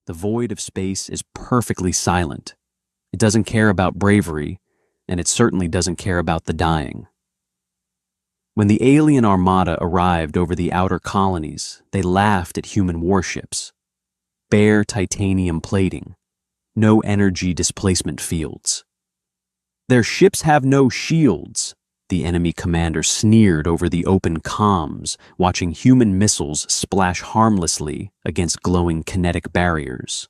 The void of space is perfectly silent. It doesn't care about bravery, and it certainly doesn't care about the dying. When the alien armada arrived over the outer colonies, they laughed at human warships. Bare titanium plating, no energy displacement fields. "Their ships have no shields," the enemy commander sneered over the open comms, watching human missiles splash harmlessly against glowing kinetic barriers.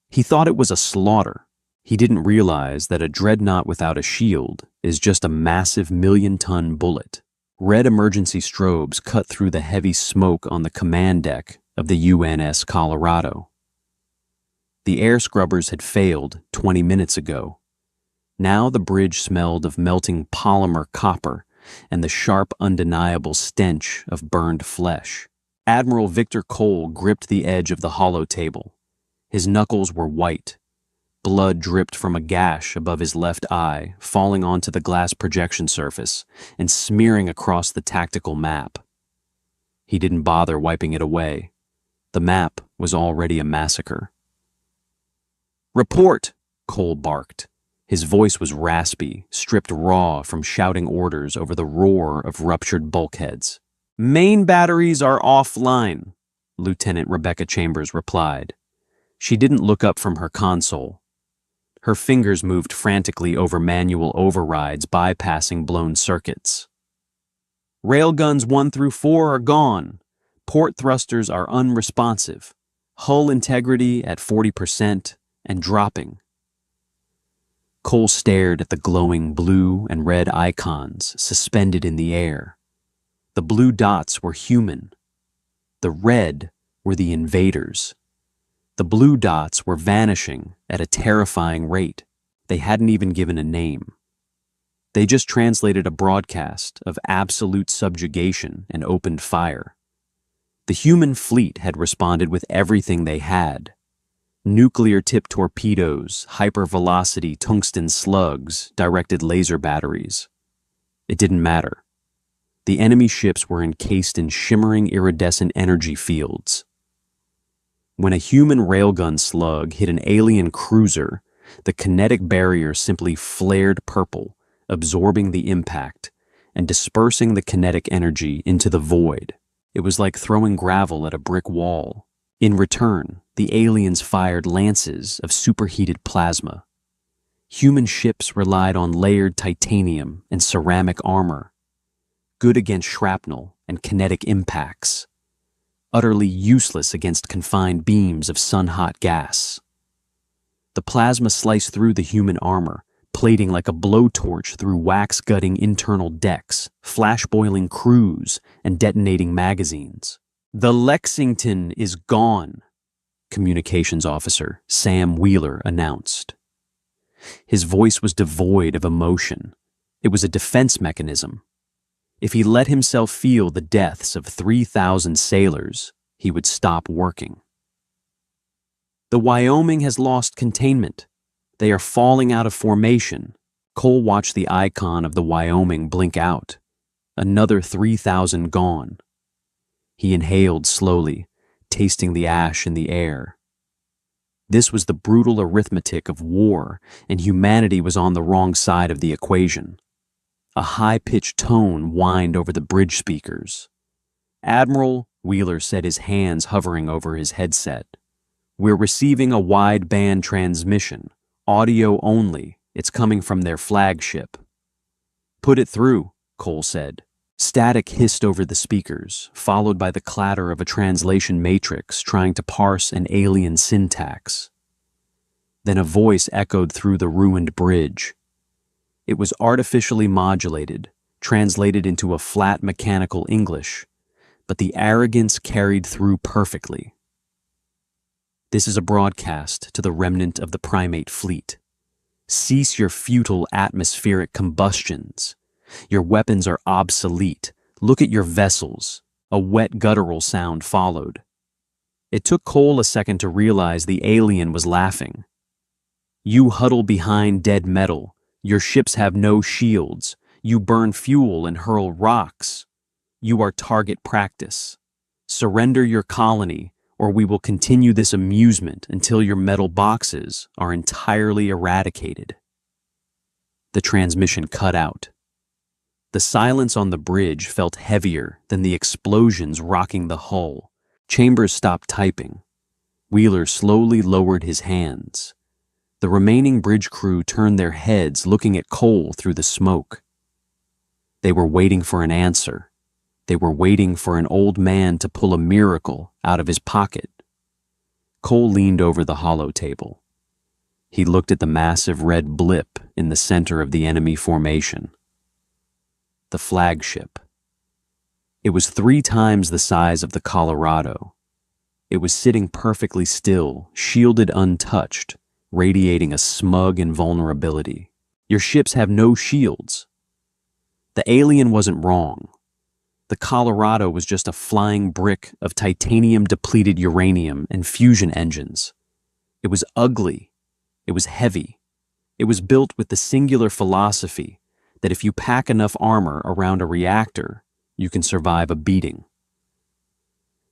He thought it was a slaughter. He didn't realize that a dreadnought without a shield is just a massive million-ton bullet. Red emergency strobes cut through the heavy smoke on the command deck of the UNS Colorado. The air scrubbers had failed 20 minutes ago. Now the bridge smelled of melting polymer copper and the sharp, undeniable stench of burned flesh. Admiral Victor Cole gripped the edge of the hollow table. His knuckles were white. Blood dripped from a gash above his left eye, falling onto the glass projection surface and smearing across the tactical map. He didn't bother wiping it away. The map was already a massacre. "Report!" Cole barked. His voice was raspy, stripped raw from shouting orders over the roar of ruptured bulkheads. "Main batteries are offline," Lieutenant Rebecca Chambers replied. She didn't look up from her console. Her fingers moved frantically over manual overrides, bypassing blown circuits. "Railguns 1 through 4 are gone. Port thrusters are unresponsive. Hull integrity at 40% and dropping." Cole stared at the glowing blue and red icons suspended in the air. The blue dots were human. The red were the invaders. The blue dots were vanishing at a terrifying rate. They hadn't even given a name. They just translated a broadcast of absolute subjugation and opened fire. The human fleet had responded with everything they had. Nuclear-tipped torpedoes, hypervelocity tungsten slugs, directed laser batteries. It didn't matter. The enemy ships were encased in shimmering iridescent energy fields. When a human railgun slug hit an alien cruiser, the kinetic barrier simply flared purple, absorbing the impact and dispersing the kinetic energy into the void. It was like throwing gravel at a brick wall. In return, the aliens fired lances of superheated plasma. Human ships relied on layered titanium and ceramic armor, good against shrapnel and kinetic impacts, utterly useless against confined beams of sun-hot gas. The plasma sliced through the human armor, plating like a blowtorch through wax-gutting internal decks, flash-boiling crews, and detonating magazines. "The Lexington is gone," Communications Officer Sam Wheeler announced. His voice was devoid of emotion. It was a defense mechanism. If he let himself feel the deaths of 3,000 sailors, he would stop working. "The Wyoming has lost containment. They are falling out of formation." Cole watched the icon of the Wyoming blink out. Another 3,000 gone. He inhaled slowly, tasting the ash in the air. This was the brutal arithmetic of war, and humanity was on the wrong side of the equation. A high-pitched tone whined over the bridge speakers. "Admiral," Wheeler said, his hands hovering over his headset, "we're receiving a wide-band transmission, audio only. It's coming from their flagship." "Put it through," Cole said. Static hissed over the speakers, followed by the clatter of a translation matrix trying to parse an alien syntax. Then a voice echoed through the ruined bridge. It was artificially modulated, translated into a flat mechanical English, but the arrogance carried through perfectly. "This is a broadcast to the remnant of the primate fleet. Cease your futile atmospheric combustions. Your weapons are obsolete. Look at your vessels." A wet guttural sound followed. It took Cole a second to realize the alien was laughing. "You huddle behind dead metal. Your ships have no shields. You burn fuel and hurl rocks. You are target practice. Surrender your colony, or we will continue this amusement until your metal boxes are entirely eradicated." The transmission cut out. The silence on the bridge felt heavier than the explosions rocking the hull. Chambers stopped typing. Wheeler slowly lowered his hands. The remaining bridge crew turned their heads, looking at Cole through the smoke. They were waiting for an answer. They were waiting for an old man to pull a miracle out of his pocket. Cole leaned over the hollow table. He looked at the massive red blip in the center of the enemy formation. The flagship. It was 3 times the size of the Colorado. It was sitting perfectly still, shielded untouched, radiating a smug invulnerability. Your ships have no shields. The alien wasn't wrong. The Colorado was just a flying brick of titanium-depleted uranium and fusion engines. It was ugly. It was heavy. It was built with the singular philosophy that if you pack enough armor around a reactor, you can survive a beating.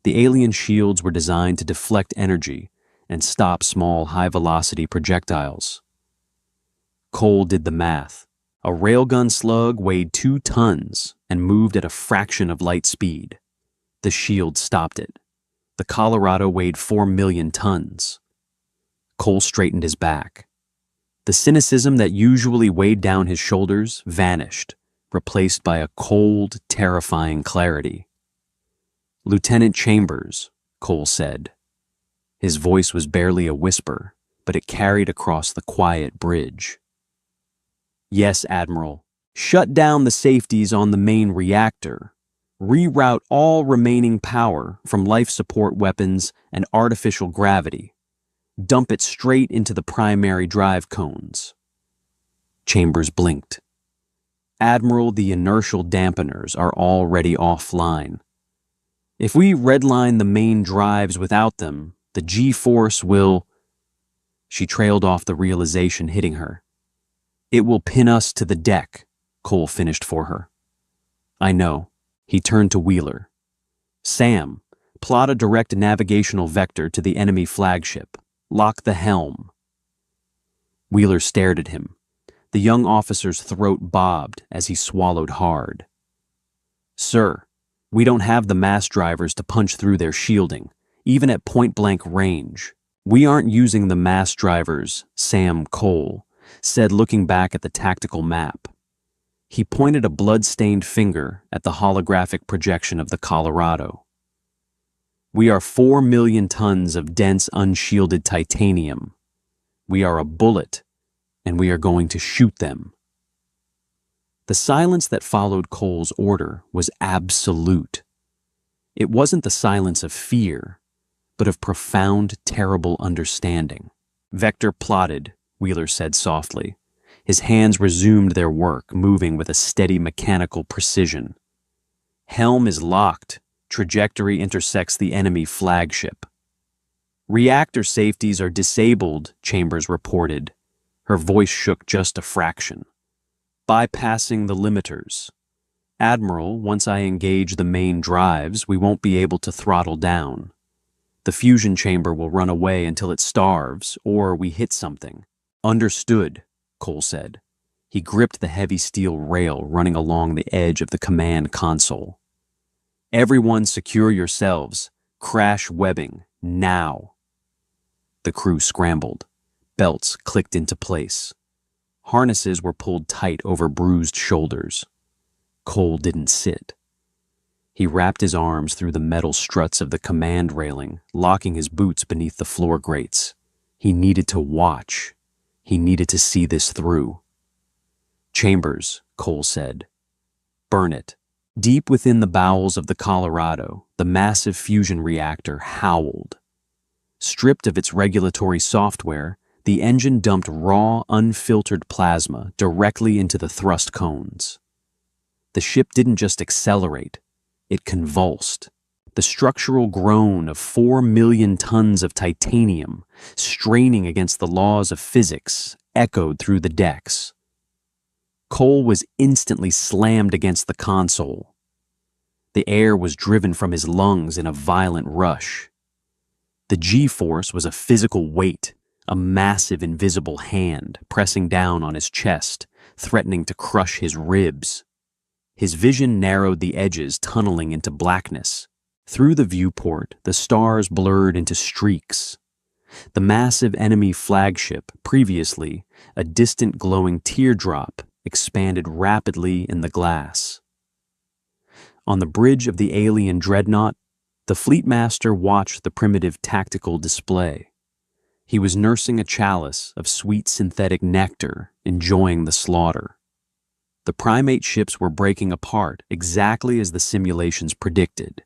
The alien shields were designed to deflect energy and stop small, high-velocity projectiles. Cole did the math. A railgun slug weighed 2 tons and moved at a fraction of light speed. The shield stopped it. The Colorado weighed 4 million tons. Cole straightened his back. The cynicism that usually weighed down his shoulders vanished, replaced by a cold, terrifying clarity. "Lieutenant Chambers," Cole said. His voice was barely a whisper, but it carried across the quiet bridge. "Yes, Admiral. Shut down the safeties on the main reactor. Reroute all remaining power from life support weapons and artificial gravity. Dump it straight into the primary drive cones." Chambers blinked. "Admiral, the inertial dampeners are already offline. If we redline the main drives without them, the G-force will—" She trailed off, the realization hitting her. "It will pin us to the deck," Cole finished for her. "I know." He turned to Wheeler. "Sam, plot a direct navigational vector to the enemy flagship. Lock the helm." Wheeler stared at him. The young officer's throat bobbed as he swallowed hard. "Sir, we don't have the mass drivers to punch through their shielding, even at point-blank range. We aren't using the mass drivers," Sam Cole said, looking back at the tactical map. He pointed a blood-stained finger at the holographic projection of the Colorado. "We are 4 million tons of dense, unshielded titanium. We are a bullet, and we are going to shoot them." The silence that followed Cole's order was absolute. It wasn't the silence of fear, but of profound, terrible understanding. "Vector plotted," Wheeler said softly. His hands resumed their work, moving with a steady mechanical precision. "Helm is locked. Trajectory intersects the enemy flagship." "Reactor safeties are disabled," Chambers reported. Her voice shook just a fraction. "Bypassing the limiters. Admiral, once I engage the main drives, we won't be able to throttle down. The fusion chamber will run away until it starves, or we hit something." "Understood," Cole said. He gripped the heavy steel rail running along the edge of the command console. "Everyone secure yourselves. Crash webbing, now." The crew scrambled. Belts clicked into place. Harnesses were pulled tight over bruised shoulders. Cole didn't sit. He wrapped his arms through the metal struts of the command railing, locking his boots beneath the floor grates. He needed to watch. He needed to see this through. "Chambers," Cole said. "Burn it." Deep within the bowels of the Colorado, the massive fusion reactor howled. Stripped of its regulatory software, the engine dumped raw, unfiltered plasma directly into the thrust cones. The ship didn't just accelerate, it convulsed. The structural groan of 4 million tons of titanium, straining against the laws of physics, echoed through the decks. Cole was instantly slammed against the console. The air was driven from his lungs in a violent rush. The G-force was a physical weight, a massive invisible hand pressing down on his chest, threatening to crush his ribs. His vision narrowed the edges, tunneling into blackness. Through the viewport, the stars blurred into streaks. The massive enemy flagship, previously a distant glowing teardrop, expanded rapidly in the glass. On the bridge of the alien dreadnought, the Fleetmaster watched the primitive tactical display. He was nursing a chalice of sweet synthetic nectar, enjoying the slaughter. The primate ships were breaking apart exactly as the simulations predicted.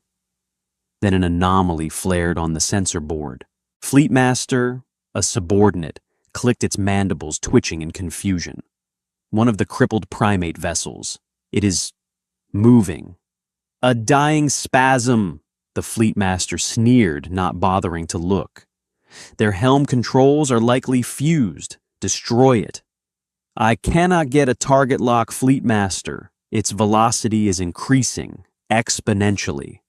Then an anomaly flared on the sensor board. Fleetmaster, a subordinate, clicked its mandibles, twitching in confusion. One of the crippled primate vessels. It is moving. A dying spasm, the Fleetmaster sneered, not bothering to look. Their helm controls are likely fused. Destroy it. I cannot get a target lock, Fleetmaster. Its velocity is increasing exponentially.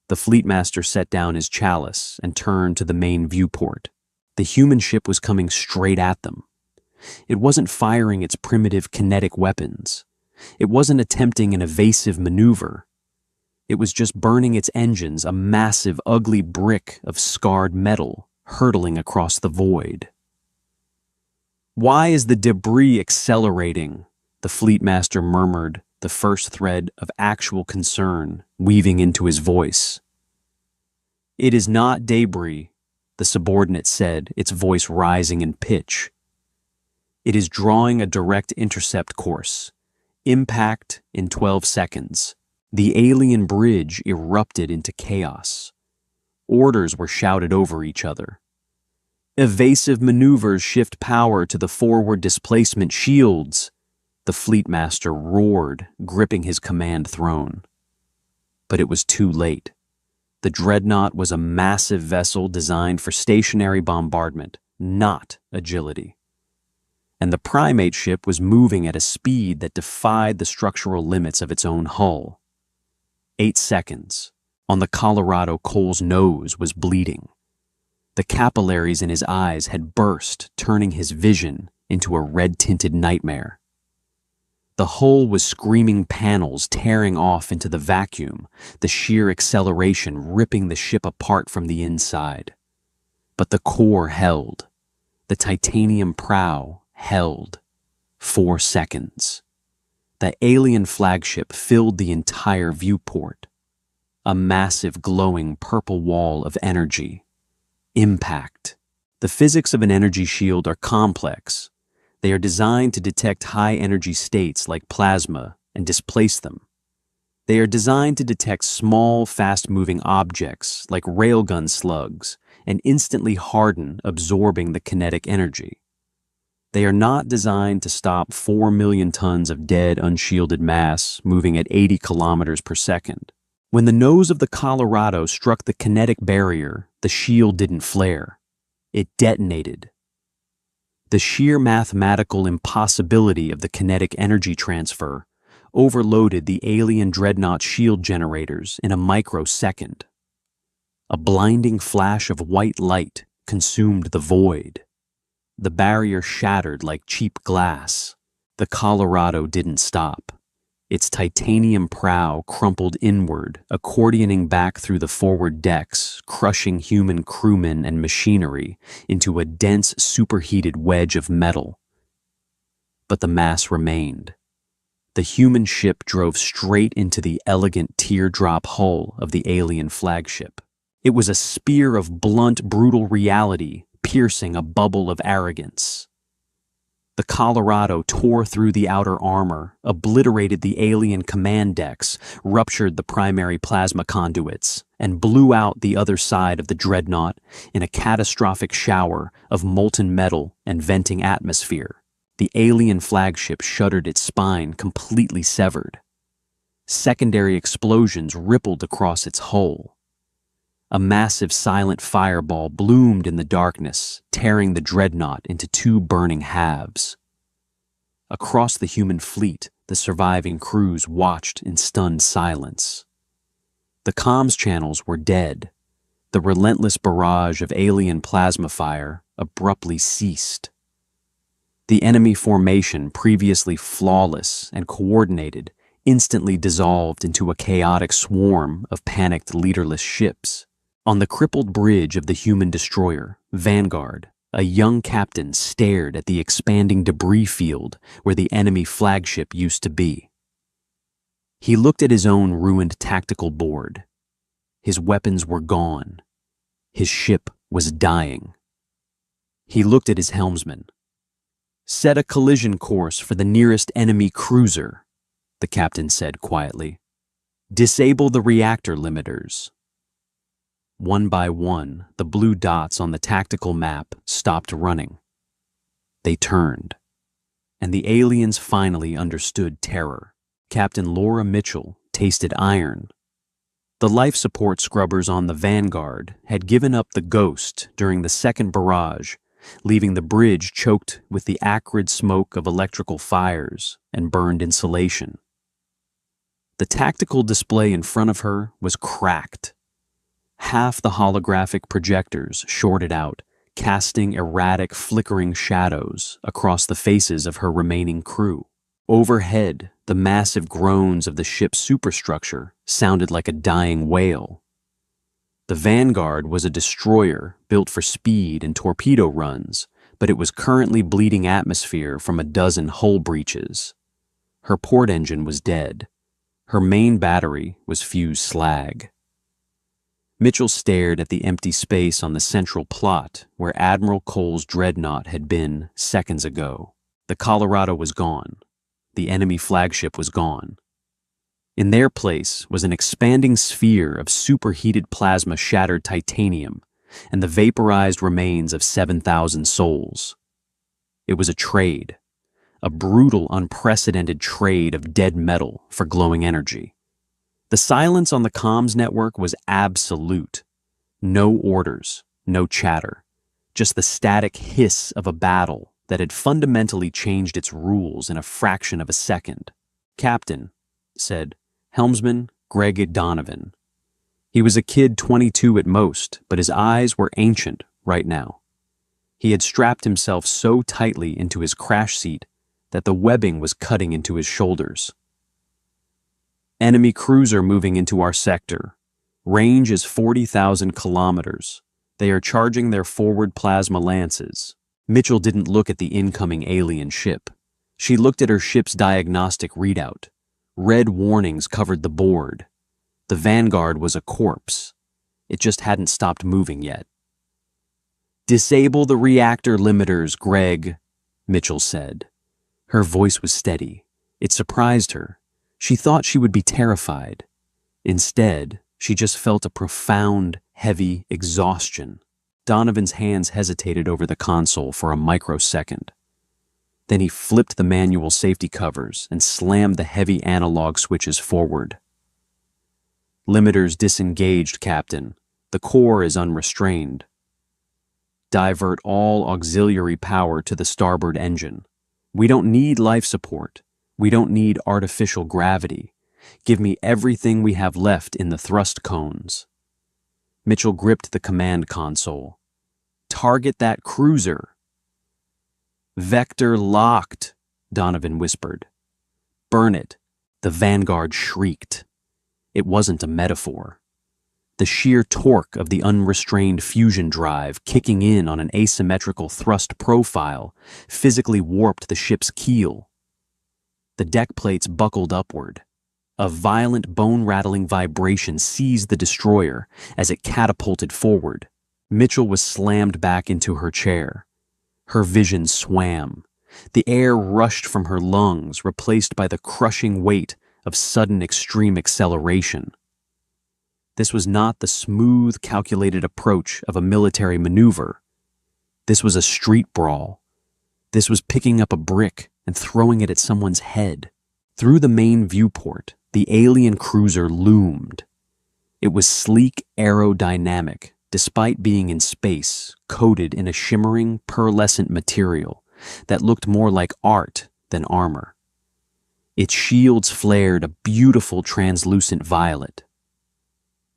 The Fleetmaster set down his chalice and turned to the main viewport. The human ship was coming straight at them. It wasn't firing its primitive kinetic weapons. It wasn't attempting an evasive maneuver. It was just burning its engines, a massive, ugly brick of scarred metal hurtling across the void. Why is the debris accelerating? The Fleetmaster murmured, the first thread of actual concern weaving into his voice. It is not debris, the subordinate said, its voice rising in pitch. It is drawing a direct intercept course. Impact in 12 seconds. The alien bridge erupted into chaos. Orders were shouted over each other. Evasive maneuvers shift power to the forward displacement shields. The Fleetmaster roared, gripping his command throne. But it was too late. The dreadnought was a massive vessel designed for stationary bombardment, not agility. And the primate ship was moving at a speed that defied the structural limits of its own hull. 8 seconds. On the Colorado, Cole's nose was bleeding. The capillaries in his eyes had burst, turning his vision into a red-tinted nightmare. The hull was screaming panels tearing off into the vacuum, the sheer acceleration ripping the ship apart from the inside. But the core held. The titanium prow held. 4 seconds. The alien flagship filled the entire viewport. A massive glowing purple wall of energy. Impact. The physics of an energy shield are complex. They are designed to detect high-energy states like plasma and displace them. They are designed to detect small, fast-moving objects like railgun slugs and instantly harden, absorbing the kinetic energy. They are not designed to stop 4 million tons of dead, unshielded mass moving at 80 kilometers per second. When the nose of the Colorado struck the kinetic barrier, the shield didn't flare. It detonated. The sheer mathematical impossibility of the kinetic energy transfer overloaded the alien dreadnought shield generators in a microsecond. A blinding flash of white light consumed the void. The barrier shattered like cheap glass. The Colorado didn't stop. Its titanium prow crumpled inward, accordioning back through the forward decks, crushing human crewmen and machinery into a dense, superheated wedge of metal. But the mass remained. The human ship drove straight into the elegant teardrop hull of the alien flagship. It was a spear of blunt, brutal reality, piercing a bubble of arrogance. The Colorado tore through the outer armor, obliterated the alien command decks, ruptured the primary plasma conduits, and blew out the other side of the dreadnought in a catastrophic shower of molten metal and venting atmosphere. The alien flagship shuddered, its spine completely severed. Secondary explosions rippled across its hull. A massive silent fireball bloomed in the darkness, tearing the dreadnought into 2 burning halves. Across the human fleet, the surviving crews watched in stunned silence. The comms channels were dead. The relentless barrage of alien plasma fire abruptly ceased. The enemy formation, previously flawless and coordinated, instantly dissolved into a chaotic swarm of panicked leaderless ships. On the crippled bridge of the human destroyer, Vanguard, a young captain stared at the expanding debris field where the enemy flagship used to be. He looked at his own ruined tactical board. His weapons were gone. His ship was dying. He looked at his helmsman. "Set a collision course for the nearest enemy cruiser," the captain said quietly. "Disable the reactor limiters." One by one, the blue dots on the tactical map stopped running. They turned, and the aliens finally understood terror. Captain Laura Mitchell tasted iron. The life support scrubbers on the Vanguard had given up the ghost during the second barrage, leaving the bridge choked with the acrid smoke of electrical fires and burned insulation. The tactical display in front of her was cracked. Half the holographic projectors shorted out, casting erratic, flickering shadows across the faces of her remaining crew. Overhead, the massive groans of the ship's superstructure sounded like a dying wail. The Vanguard was a destroyer built for speed and torpedo runs, but it was currently bleeding atmosphere from a dozen hull breaches. Her port engine was dead. Her main battery was fused slag. Mitchell stared at the empty space on the central plot where Admiral Cole's dreadnought had been seconds ago. The Colorado was gone. The enemy flagship was gone. In their place was an expanding sphere of superheated plasma-shattered titanium and the vaporized remains of 7,000 souls. It was a trade, a brutal, unprecedented trade of dead metal for glowing energy. The silence on the comms network was absolute. No orders, no chatter, just the static hiss of a battle that had fundamentally changed its rules in a fraction of a second. "Captain," said helmsman Greg Donovan. He was a kid 22 at most, but his eyes were ancient right now. He had strapped himself so tightly into his crash seat that the webbing was cutting into his shoulders. "Enemy cruiser moving into our sector. Range is 40,000 kilometers. They are charging their forward plasma lances." Mitchell didn't look at the incoming alien ship. She looked at her ship's diagnostic readout. Red warnings covered the board. The Vanguard was a corpse. It just hadn't stopped moving yet. "Disable the reactor limiters, Greg," Mitchell said. Her voice was steady. It surprised her. She thought she would be terrified. Instead, she just felt a profound, heavy exhaustion. Donovan's hands hesitated over the console for a microsecond. Then he flipped the manual safety covers and slammed the heavy analog switches forward. "Limiters disengaged, Captain. The core is unrestrained. Divert all auxiliary power to the starboard engine. We don't need life support. We don't need artificial gravity. Give me everything we have left in the thrust cones." Mitchell gripped the command console. "Target that cruiser." "Vector locked," Donovan whispered. "Burn it," the Vanguard shrieked. It wasn't a metaphor. The sheer torque of the unrestrained fusion drive kicking in on an asymmetrical thrust profile physically warped the ship's keel. The deck plates buckled upward. A violent, bone-rattling vibration seized the destroyer as it catapulted forward. Mitchell was slammed back into her chair. Her vision swam. The air rushed from her lungs, replaced by the crushing weight of sudden extreme acceleration. This was not the smooth, calculated approach of a military maneuver. This was a street brawl. This was picking up a brick and throwing it at someone's head. Through the main viewport, the alien cruiser loomed. It was sleek, aerodynamic, despite being in space, coated in a shimmering, pearlescent material that looked more like art than armor. Its shields flared a beautiful translucent violet.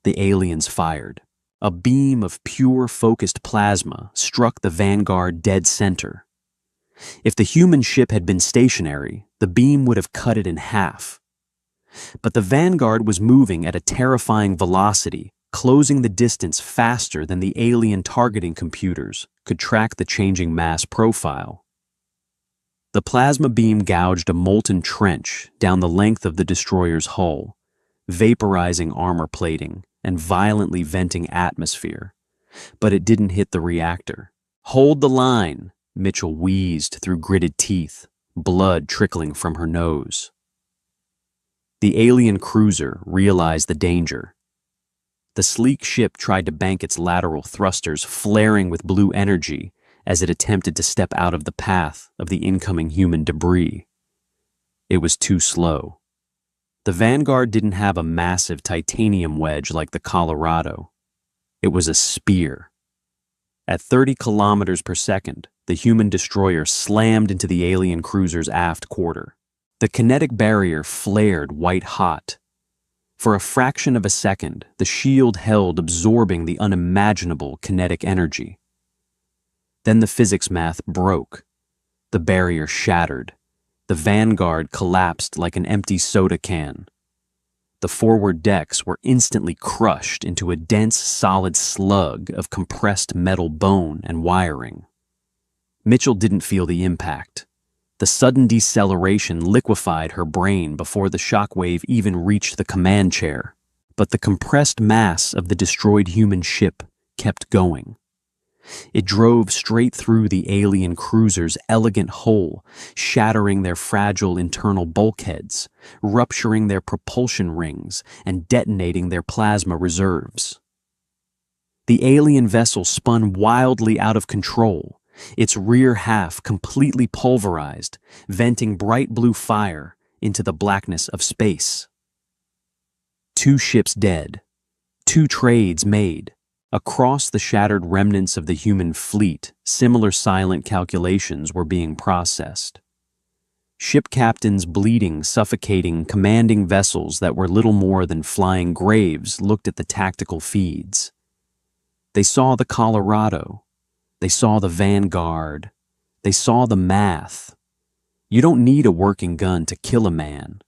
The aliens fired. A beam of pure focused plasma struck the Vanguard dead center. If the human ship had been stationary, the beam would have cut it in half. But the Vanguard was moving at a terrifying velocity, closing the distance faster than the alien targeting computers could track the changing mass profile. The plasma beam gouged a molten trench down the length of the destroyer's hull, vaporizing armor plating and violently venting atmosphere. But it didn't hit the reactor. "Hold the line," Mitchell wheezed through gritted teeth, blood trickling from her nose. The alien cruiser realized the danger. The sleek ship tried to bank its lateral thrusters, flaring with blue energy as it attempted to step out of the path of the incoming human debris. It was too slow. The Vanguard didn't have a massive titanium wedge like the Colorado. It was a spear. At 30 kilometers per second, the human destroyer slammed into the alien cruiser's aft quarter. The kinetic barrier flared white-hot. For a fraction of a second, the shield held, absorbing the unimaginable kinetic energy. Then the physics math broke. The barrier shattered. The Vanguard collapsed like an empty soda can. The forward decks were instantly crushed into a dense, solid slug of compressed metal bone and wiring. Mitchell didn't feel the impact. The sudden deceleration liquefied her brain before the shockwave even reached the command chair. But the compressed mass of the destroyed human ship kept going. It drove straight through the alien cruiser's elegant hull, shattering their fragile internal bulkheads, rupturing their propulsion rings, and detonating their plasma reserves. The alien vessel spun wildly out of control, its rear half completely pulverized, venting bright blue fire into the blackness of space. 2 ships dead, 2 trades made. Across the shattered remnants of the human fleet, similar silent calculations were being processed. Ship captains bleeding, suffocating, commanding vessels that were little more than flying graves looked at the tactical feeds. They saw the Colorado. They saw the Vanguard. They saw the math. You don't need a working gun to kill a man.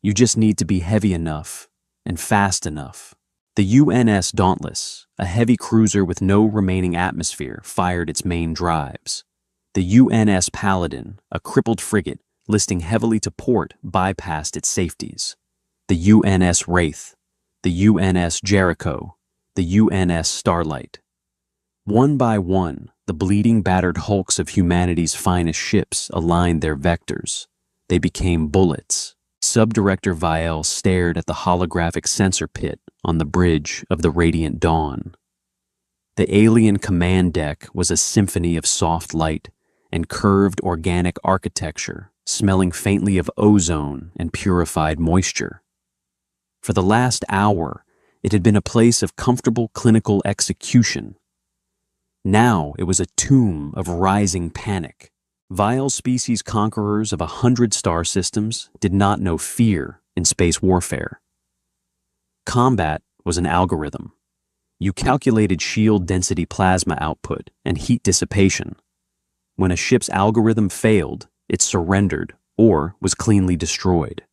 You just need to be heavy enough and fast enough. The UNS Dauntless, a heavy cruiser with no remaining atmosphere, fired its main drives. The UNS Paladin, a crippled frigate listing heavily to port, bypassed its safeties. The UNS Wraith, the UNS Jericho, the UNS Starlight. One by one, the bleeding, battered hulks of humanity's finest ships aligned their vectors. They became bullets. Subdirector Vielle stared at the holographic sensor pit on the bridge of the Radiant Dawn. The alien command deck was a symphony of soft light and curved organic architecture, smelling faintly of ozone and purified moisture. For the last hour, it had been a place of comfortable clinical execution. Now it was a tomb of rising panic. Vile species conquerors of 100 star systems did not know fear in space warfare. Combat was an algorithm. You calculated shield density plasma output and heat dissipation. When a ship's algorithm failed, it surrendered or was cleanly destroyed.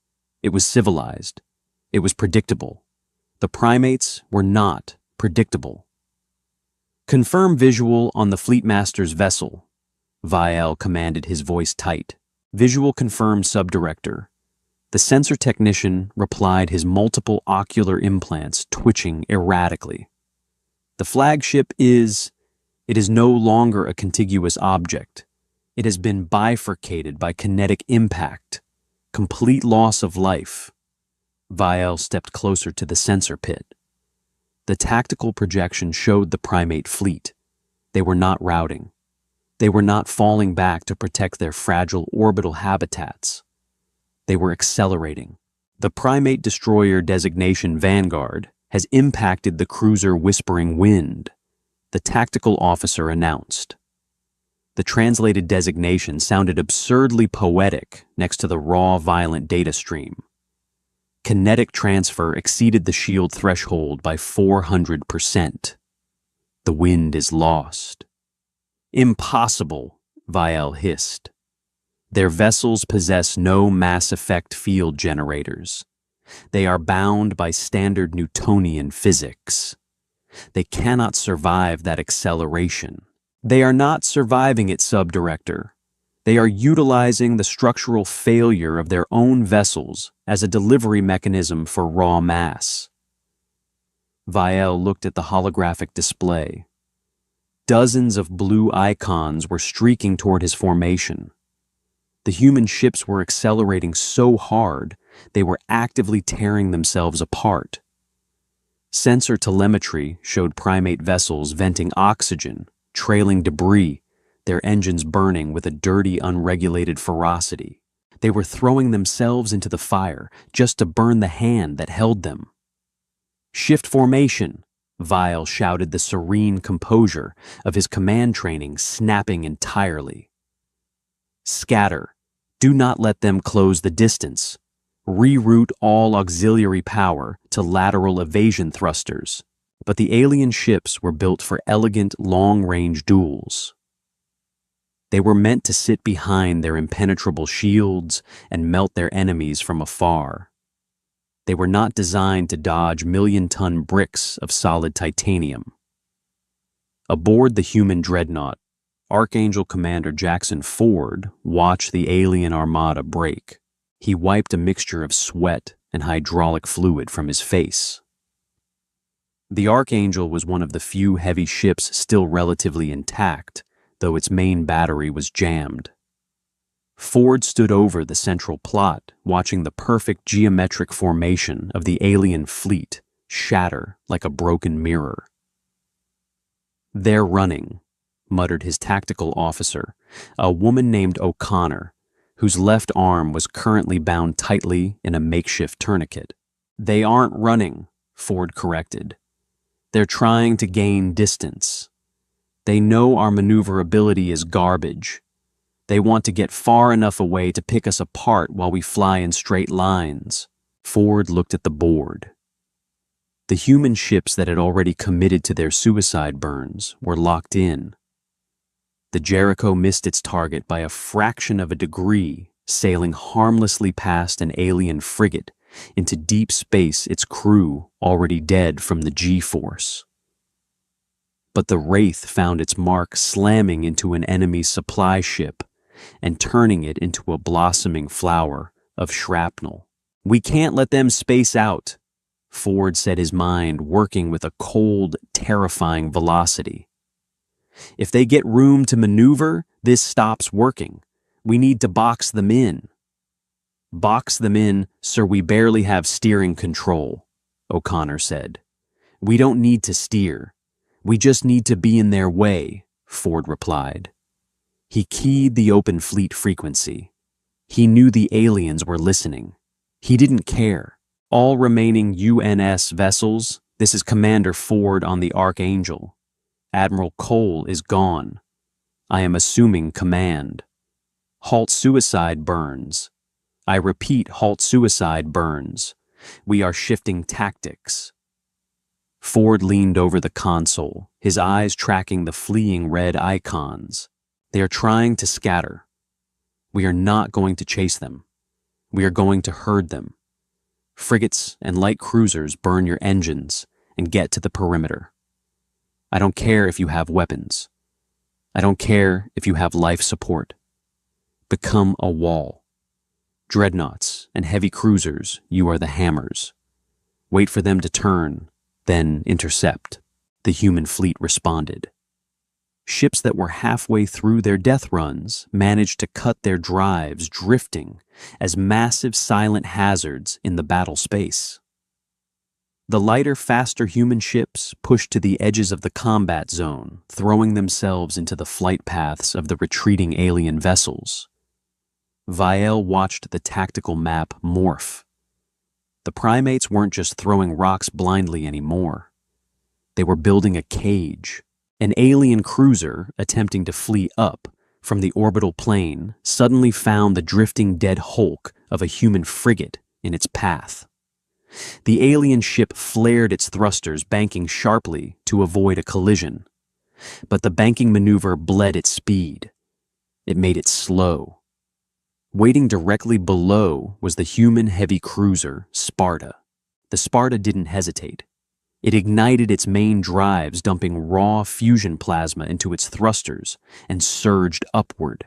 It was civilized. It was predictable. The primates were not predictable. "Confirm visual on the Fleetmaster's vessel," Vielle commanded, his voice tight. "Visual confirmed, Subdirector." The sensor technician replied, his multiple ocular implants twitching erratically. "The flagship is no longer a contiguous object. It has been bifurcated by kinetic impact. Complete loss of life." Vielle stepped closer to the sensor pit. The tactical projection showed the primate fleet. They were not routing. They were not falling back to protect their fragile orbital habitats. They were accelerating. The primate destroyer designation Vanguard has impacted the cruiser Whispering Wind, the tactical officer announced. The translated designation sounded absurdly poetic next to the raw, violent data stream. Kinetic transfer exceeded the shield threshold by 400%. The wind is lost. Impossible, Vial hissed. Their vessels possess no mass effect field generators. They are bound by standard Newtonian physics. They cannot survive that acceleration. They are not surviving it, Subdirector. They are utilizing the structural failure of their own vessels as a delivery mechanism for raw mass. Vial looked at the holographic display. Dozens of blue icons were streaking toward his formation. The human ships were accelerating so hard, they were actively tearing themselves apart. Sensor telemetry showed primate vessels venting oxygen, trailing debris, their engines burning with a dirty, unregulated ferocity. They were throwing themselves into the fire just to burn the hand that held them. Shift formation, Vial shouted, the serene composure of his command training snapping entirely. Scatter. Do not let them close the distance. Reroute all auxiliary power to lateral evasion thrusters. But the alien ships were built for elegant, long-range duels. They were meant to sit behind their impenetrable shields and melt their enemies from afar. They were not designed to dodge million-ton bricks of solid titanium. Aboard the human dreadnought, Archangel Commander Jackson Ford watched the alien armada break. He wiped a mixture of sweat and hydraulic fluid from his face. The Archangel was one of the few heavy ships still relatively intact, though its main battery was jammed. Ford stood over the central plot, watching the perfect geometric formation of the alien fleet shatter like a broken mirror. "They're running," muttered his tactical officer, a woman named O'Connor, whose left arm was currently bound tightly in a makeshift tourniquet. "They aren't running," Ford corrected. "They're trying to gain distance. They know our maneuverability is garbage. They want to get far enough away to pick us apart while we fly in straight lines." Ford looked at the board. The human ships that had already committed to their suicide burns were locked in. The Jericho missed its target by a fraction of a degree, sailing harmlessly past an alien frigate into deep space, its crew already dead from the G-force. But the Wraith found its mark slamming into an enemy supply ship and turning it into a blossoming flower of shrapnel. "We can't let them space out," Ford said, his mind working with a cold, terrifying velocity. "If they get room to maneuver, this stops working. We need to box them in." "Box them in, sir, we barely have steering control," O'Connor said. "We don't need to steer. We just need to be in their way," Ford replied. He keyed the open fleet frequency. He knew the aliens were listening. He didn't care. "All remaining UNS vessels, this is Commander Ford on the Archangel. Admiral Cole is gone. I am assuming command. Halt suicide burns. I repeat, halt suicide burns. We are shifting tactics." Ford leaned over the console, his eyes tracking the fleeing red icons. "They are trying to scatter. We are not going to chase them. We are going to herd them. Frigates and light cruisers, burn your engines and get to the perimeter. I don't care if you have weapons. I don't care if you have life support. Become a wall. Dreadnoughts and heavy cruisers, you are the hammers. Wait for them to turn, then intercept." The human fleet responded. Ships that were halfway through their death runs managed to cut their drives, drifting as massive silent hazards in the battle space. The lighter, faster human ships pushed to the edges of the combat zone, throwing themselves into the flight paths of the retreating alien vessels. Vial watched the tactical map morph. The primates weren't just throwing rocks blindly anymore. They were building a cage. An alien cruiser, attempting to flee up from the orbital plane, suddenly found the drifting dead hulk of a human frigate in its path. The alien ship flared its thrusters, banking sharply to avoid a collision. but the banking maneuver bled its speed. It made it slow. Waiting directly below was the human heavy cruiser, Sparta. The Sparta didn't hesitate. It ignited its main drives, dumping raw fusion plasma into its thrusters, and surged upward.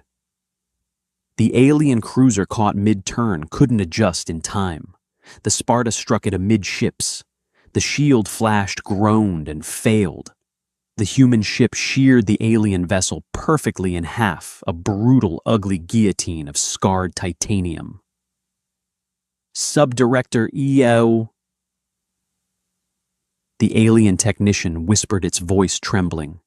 The alien cruiser caught mid-turn couldn't adjust in time. The Sparta struck it amidships. The shield flashed, groaned, and failed. The human ship sheared the alien vessel perfectly in half, a brutal, ugly guillotine of scarred titanium. Subdirector EO. The alien technician whispered, its voice trembling.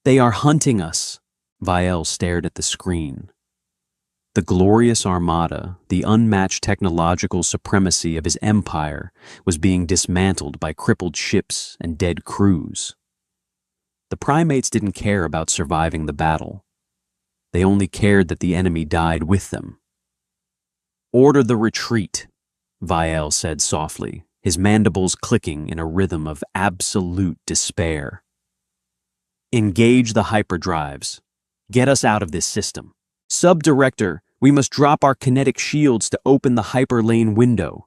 They are hunting us. Vielle stared at the screen. The glorious armada, the unmatched technological supremacy of his empire, was being dismantled by crippled ships and dead crews. The primates didn't care about surviving the battle. They only cared that the enemy died with them. Order the retreat, Vielle said softly, his mandibles clicking in a rhythm of absolute despair. Engage the hyperdrives. Get us out of this system. Subdirector, we must drop our kinetic shields to open the hyperlane window.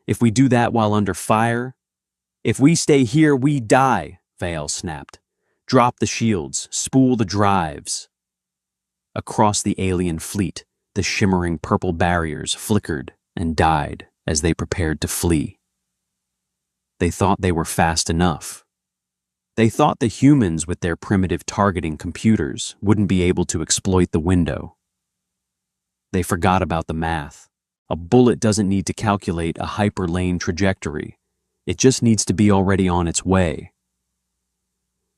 If we do that while under fire... If we stay here, we die, Vielle snapped. Drop the shields, spool the drives. Across the alien fleet, the shimmering purple barriers flickered and died as they prepared to flee. They thought they were fast enough. They thought the humans with their primitive targeting computers wouldn't be able to exploit the window. They forgot about the math. A bullet doesn't need to calculate a hyperlane trajectory. It just needs to be already on its way.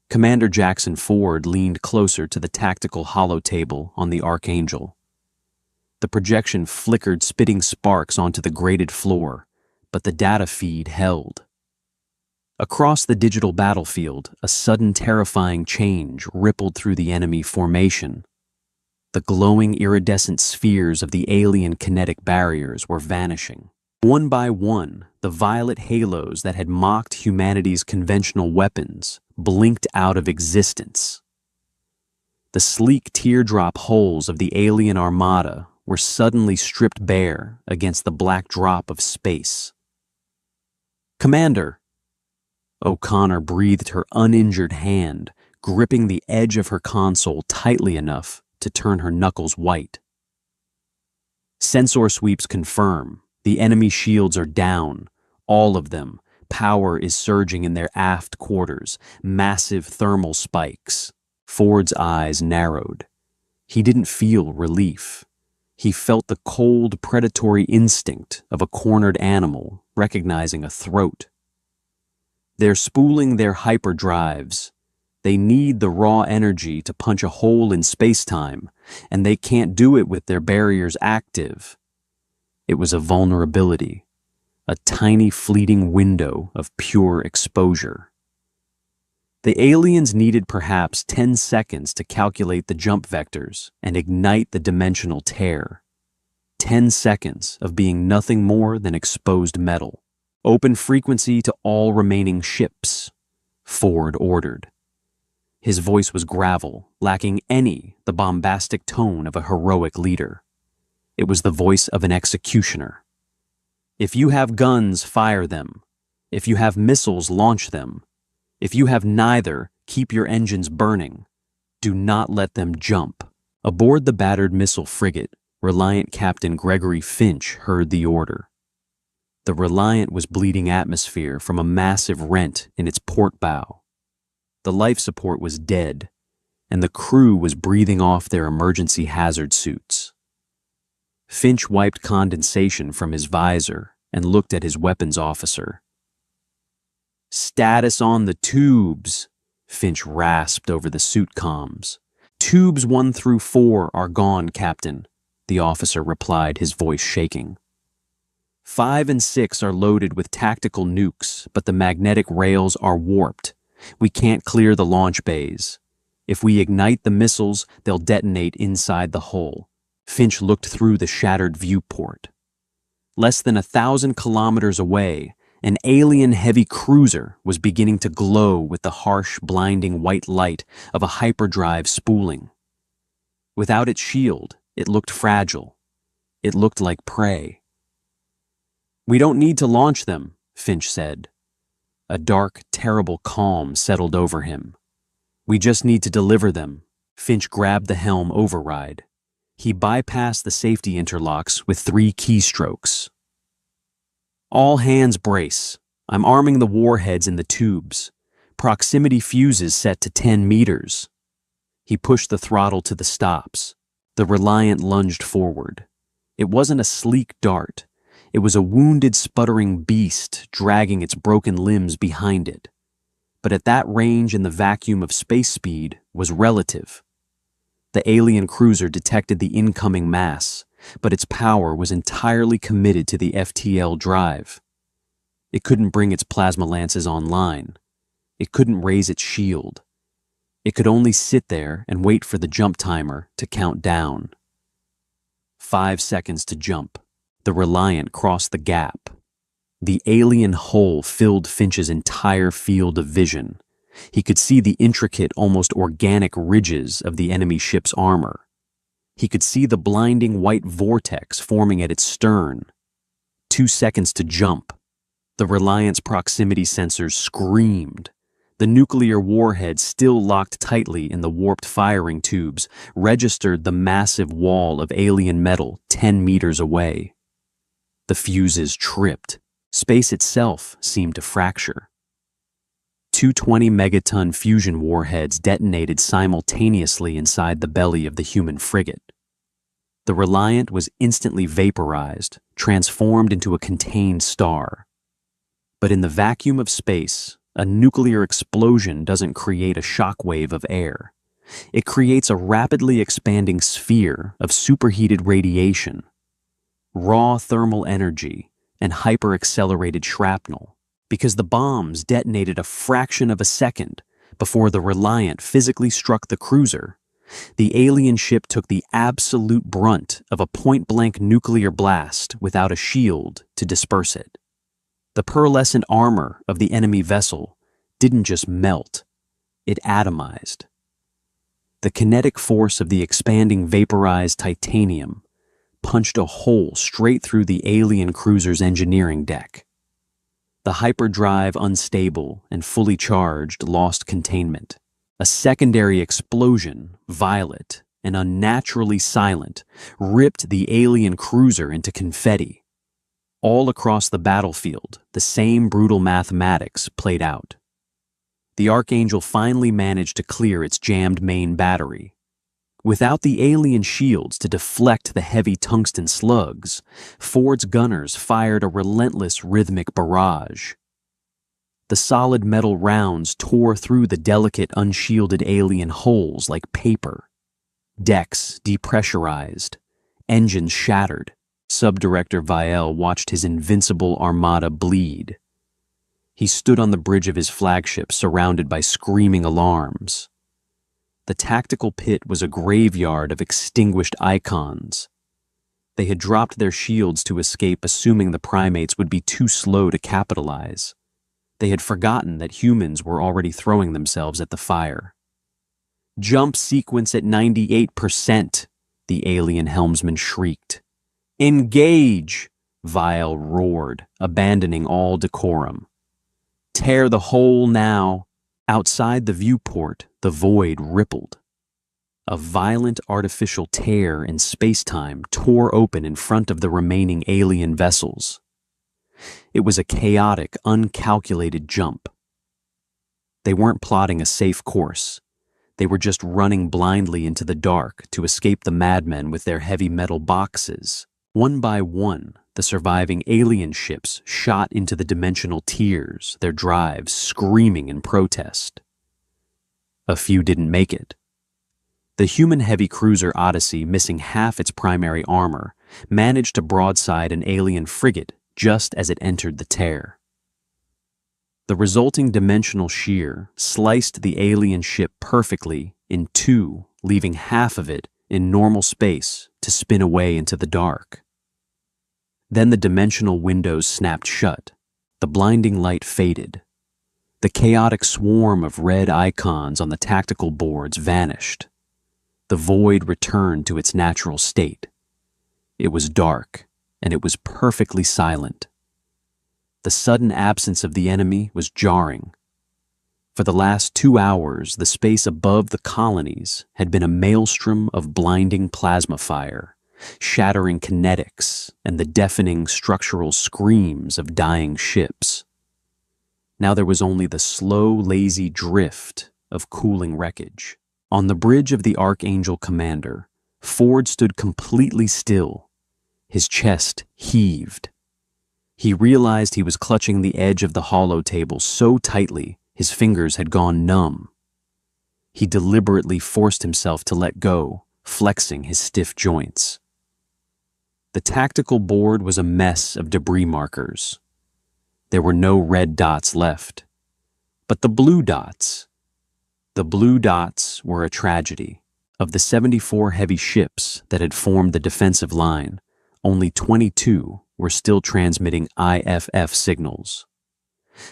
Commander Jackson Ford leaned closer to the tactical holotable on the Archangel. The projection flickered spitting sparks onto the grated floor, but the data feed held. Across the digital battlefield, a sudden terrifying change rippled through the enemy formation. The glowing iridescent spheres of the alien kinetic barriers were vanishing. One by one, the violet halos that had mocked humanity's conventional weapons blinked out of existence. The sleek teardrop holes of the alien armada were suddenly stripped bare against the black drop of space. Commander! O'Connor breathed her uninjured hand, gripping the edge of her console tightly enough to turn her knuckles white. Sensor sweeps confirm. The enemy shields are down, all of them. Power is surging in their aft quarters, massive thermal spikes. Ford's eyes narrowed. He didn't feel relief. He felt the cold, predatory instinct of a cornered animal recognizing a throat. They're spooling their hyperdrives. They need the raw energy to punch a hole in space-time, and they can't do it with their barriers active. It was a vulnerability, a tiny fleeting window of pure exposure. The aliens needed perhaps 10 seconds to calculate the jump vectors and ignite the dimensional tear. 10 seconds of being nothing more than exposed metal. Open frequency to all remaining ships, Ford ordered. His voice was gravel, lacking the bombastic tone of a heroic leader. It was the voice of an executioner. If you have guns, fire them. If you have missiles, launch them. If you have neither, keep your engines burning. Do not let them jump. Aboard the battered missile frigate, Reliant Captain Gregory Finch heard the order. The Reliant was bleeding atmosphere from a massive rent in its port bow. The life support was dead, and the crew was breathing off their emergency hazard suits. Finch wiped condensation from his visor and looked at his weapons officer. Status on the tubes, Finch rasped over the suit comms. Tubes 1 through 4 are gone, Captain, the officer replied, his voice shaking. 5 and 6 are loaded with tactical nukes, but the magnetic rails are warped. We can't clear the launch bays. If we ignite the missiles, they'll detonate inside the hull. Finch looked through the shattered viewport. Less than 1,000 kilometers away, An alien heavy cruiser was beginning to glow with the harsh, blinding white light of a hyperdrive spooling. Without its shield, it looked fragile. It looked like prey. "We don't need to launch them," Finch said. A dark, terrible calm settled over him. "We just need to deliver them." Finch grabbed the helm override. He bypassed the safety interlocks with 3 keystrokes. "All hands brace. I'm arming the warheads in the tubes. Proximity fuses set to 10 meters. He pushed the throttle to the stops. The Reliant lunged forward. It wasn't a sleek dart. It was a wounded, sputtering beast dragging its broken limbs behind it. But at that range and the vacuum of space speed was relative. The alien cruiser detected the incoming mass, but its power was entirely committed to the FTL drive. It couldn't bring its plasma lances online. It couldn't raise its shield. It could only sit there and wait for the jump timer to count down. 5 seconds to jump. The Reliant crossed the gap. The alien hull filled Finch's entire field of vision. He could see the intricate, almost organic ridges of the enemy ship's armor. He could see the blinding white vortex forming at its stern. 2 seconds to jump. The Reliant's proximity sensors screamed. The nuclear warhead, still locked tightly in the warped firing tubes, registered the massive wall of alien metal 10 meters away. The fuses tripped. Space itself seemed to fracture. 2 20-megaton fusion warheads detonated simultaneously inside the belly of the human frigate. The Reliant was instantly vaporized, transformed into a contained star. But in the vacuum of space, a nuclear explosion doesn't create a shockwave of air. It creates a rapidly expanding sphere of superheated radiation, raw thermal energy, and hyper-accelerated shrapnel, because the bombs detonated a fraction of a second before the Reliant physically struck the cruiser. The alien ship took the absolute brunt of a point-blank nuclear blast without a shield to disperse it. The pearlescent armor of the enemy vessel didn't just melt, it atomized. The kinetic force of the expanding vaporized titanium punched a hole straight through the alien cruiser's engineering deck. The hyperdrive, unstable and fully charged, lost containment. A secondary explosion, violet and unnaturally silent, ripped the alien cruiser into confetti. All across the battlefield, the same brutal mathematics played out. The Archangel finally managed to clear its jammed main battery. Without the alien shields to deflect the heavy tungsten slugs, Ford's gunners fired a relentless rhythmic barrage. The solid metal rounds tore through the delicate, unshielded alien hulls like paper. Decks depressurized, engines shattered. Subdirector Vielle watched his invincible armada bleed. He stood on the bridge of his flagship, surrounded by screaming alarms. The tactical pit was a graveyard of extinguished icons. They had dropped their shields to escape, assuming the primates would be too slow to capitalize. They had forgotten that humans were already throwing themselves at the fire. "Jump sequence at 98%, the alien helmsman shrieked. "Engage!" Vielle roared, abandoning all decorum. "Tear the hole now!" Outside the viewport, the void rippled. A violent artificial tear in space-time tore open in front of the remaining alien vessels. It was a chaotic, uncalculated jump. They weren't plotting a safe course. They were just running blindly into the dark to escape the madmen with their heavy metal boxes. One by one, the surviving alien ships shot into the dimensional tiers, their drives screaming in protest. A few didn't make it. The human heavy cruiser Odyssey, missing half its primary armor, managed to broadside an alien frigate just as it entered the tear. The resulting dimensional shear sliced the alien ship perfectly in two, leaving half of it in normal space to spin away into the dark. Then the dimensional windows snapped shut. The blinding light faded. The chaotic swarm of red icons on the tactical boards vanished. The void returned to its natural state. It was dark, and it was perfectly silent. The sudden absence of the enemy was jarring. For the last 2 hours, the space above the colonies had been a maelstrom of blinding plasma fire, shattering kinetics and the deafening structural screams of dying ships. Now there was only the slow, lazy drift of cooling wreckage. On the bridge of the Archangel Commander, Ford stood completely still. His chest heaved. He realized he was clutching the edge of the hollow table so tightly his fingers had gone numb. He deliberately forced himself to let go, flexing his stiff joints. The tactical board was a mess of debris markers. There were no red dots left. But the blue dots were a tragedy. Of the 74 heavy ships that had formed the defensive line, only 22 were still transmitting IFF signals.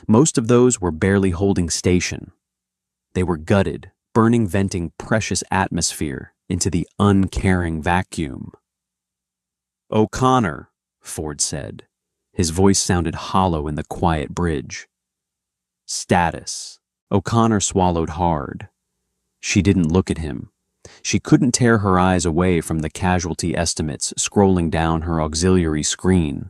Most of those were barely holding station. They were gutted, venting precious atmosphere into the uncaring vacuum. "O'Connor," Ford said. His voice sounded hollow in the quiet bridge. "Status." O'Connor swallowed hard. She didn't look at him. She couldn't tear her eyes away from the casualty estimates scrolling down her auxiliary screen.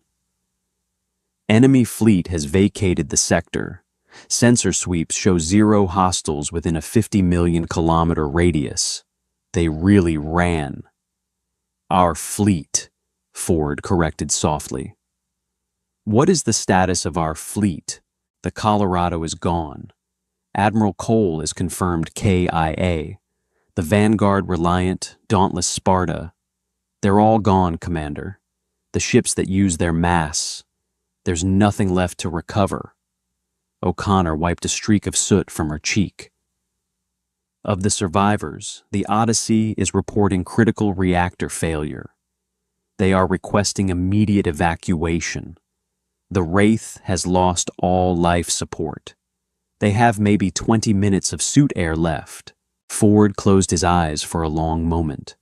"Enemy fleet has vacated the sector. Sensor sweeps show 0 hostiles within a 50 million kilometer radius. They really ran." "Our fleet," Ford corrected softly. "What is the status of our fleet? The Colorado is gone. Admiral Cole is confirmed KIA. The Vanguard Reliant, Dauntless Sparta. They're all gone, Commander. The ships that use their mass. There's nothing left to recover." O'Connor wiped a streak of soot from her cheek. "Of the survivors, the Odyssey is reporting critical reactor failure. They are requesting immediate evacuation. The Wraith has lost all life support. They have maybe 20 minutes of suit air left." Ford closed his eyes for a long moment.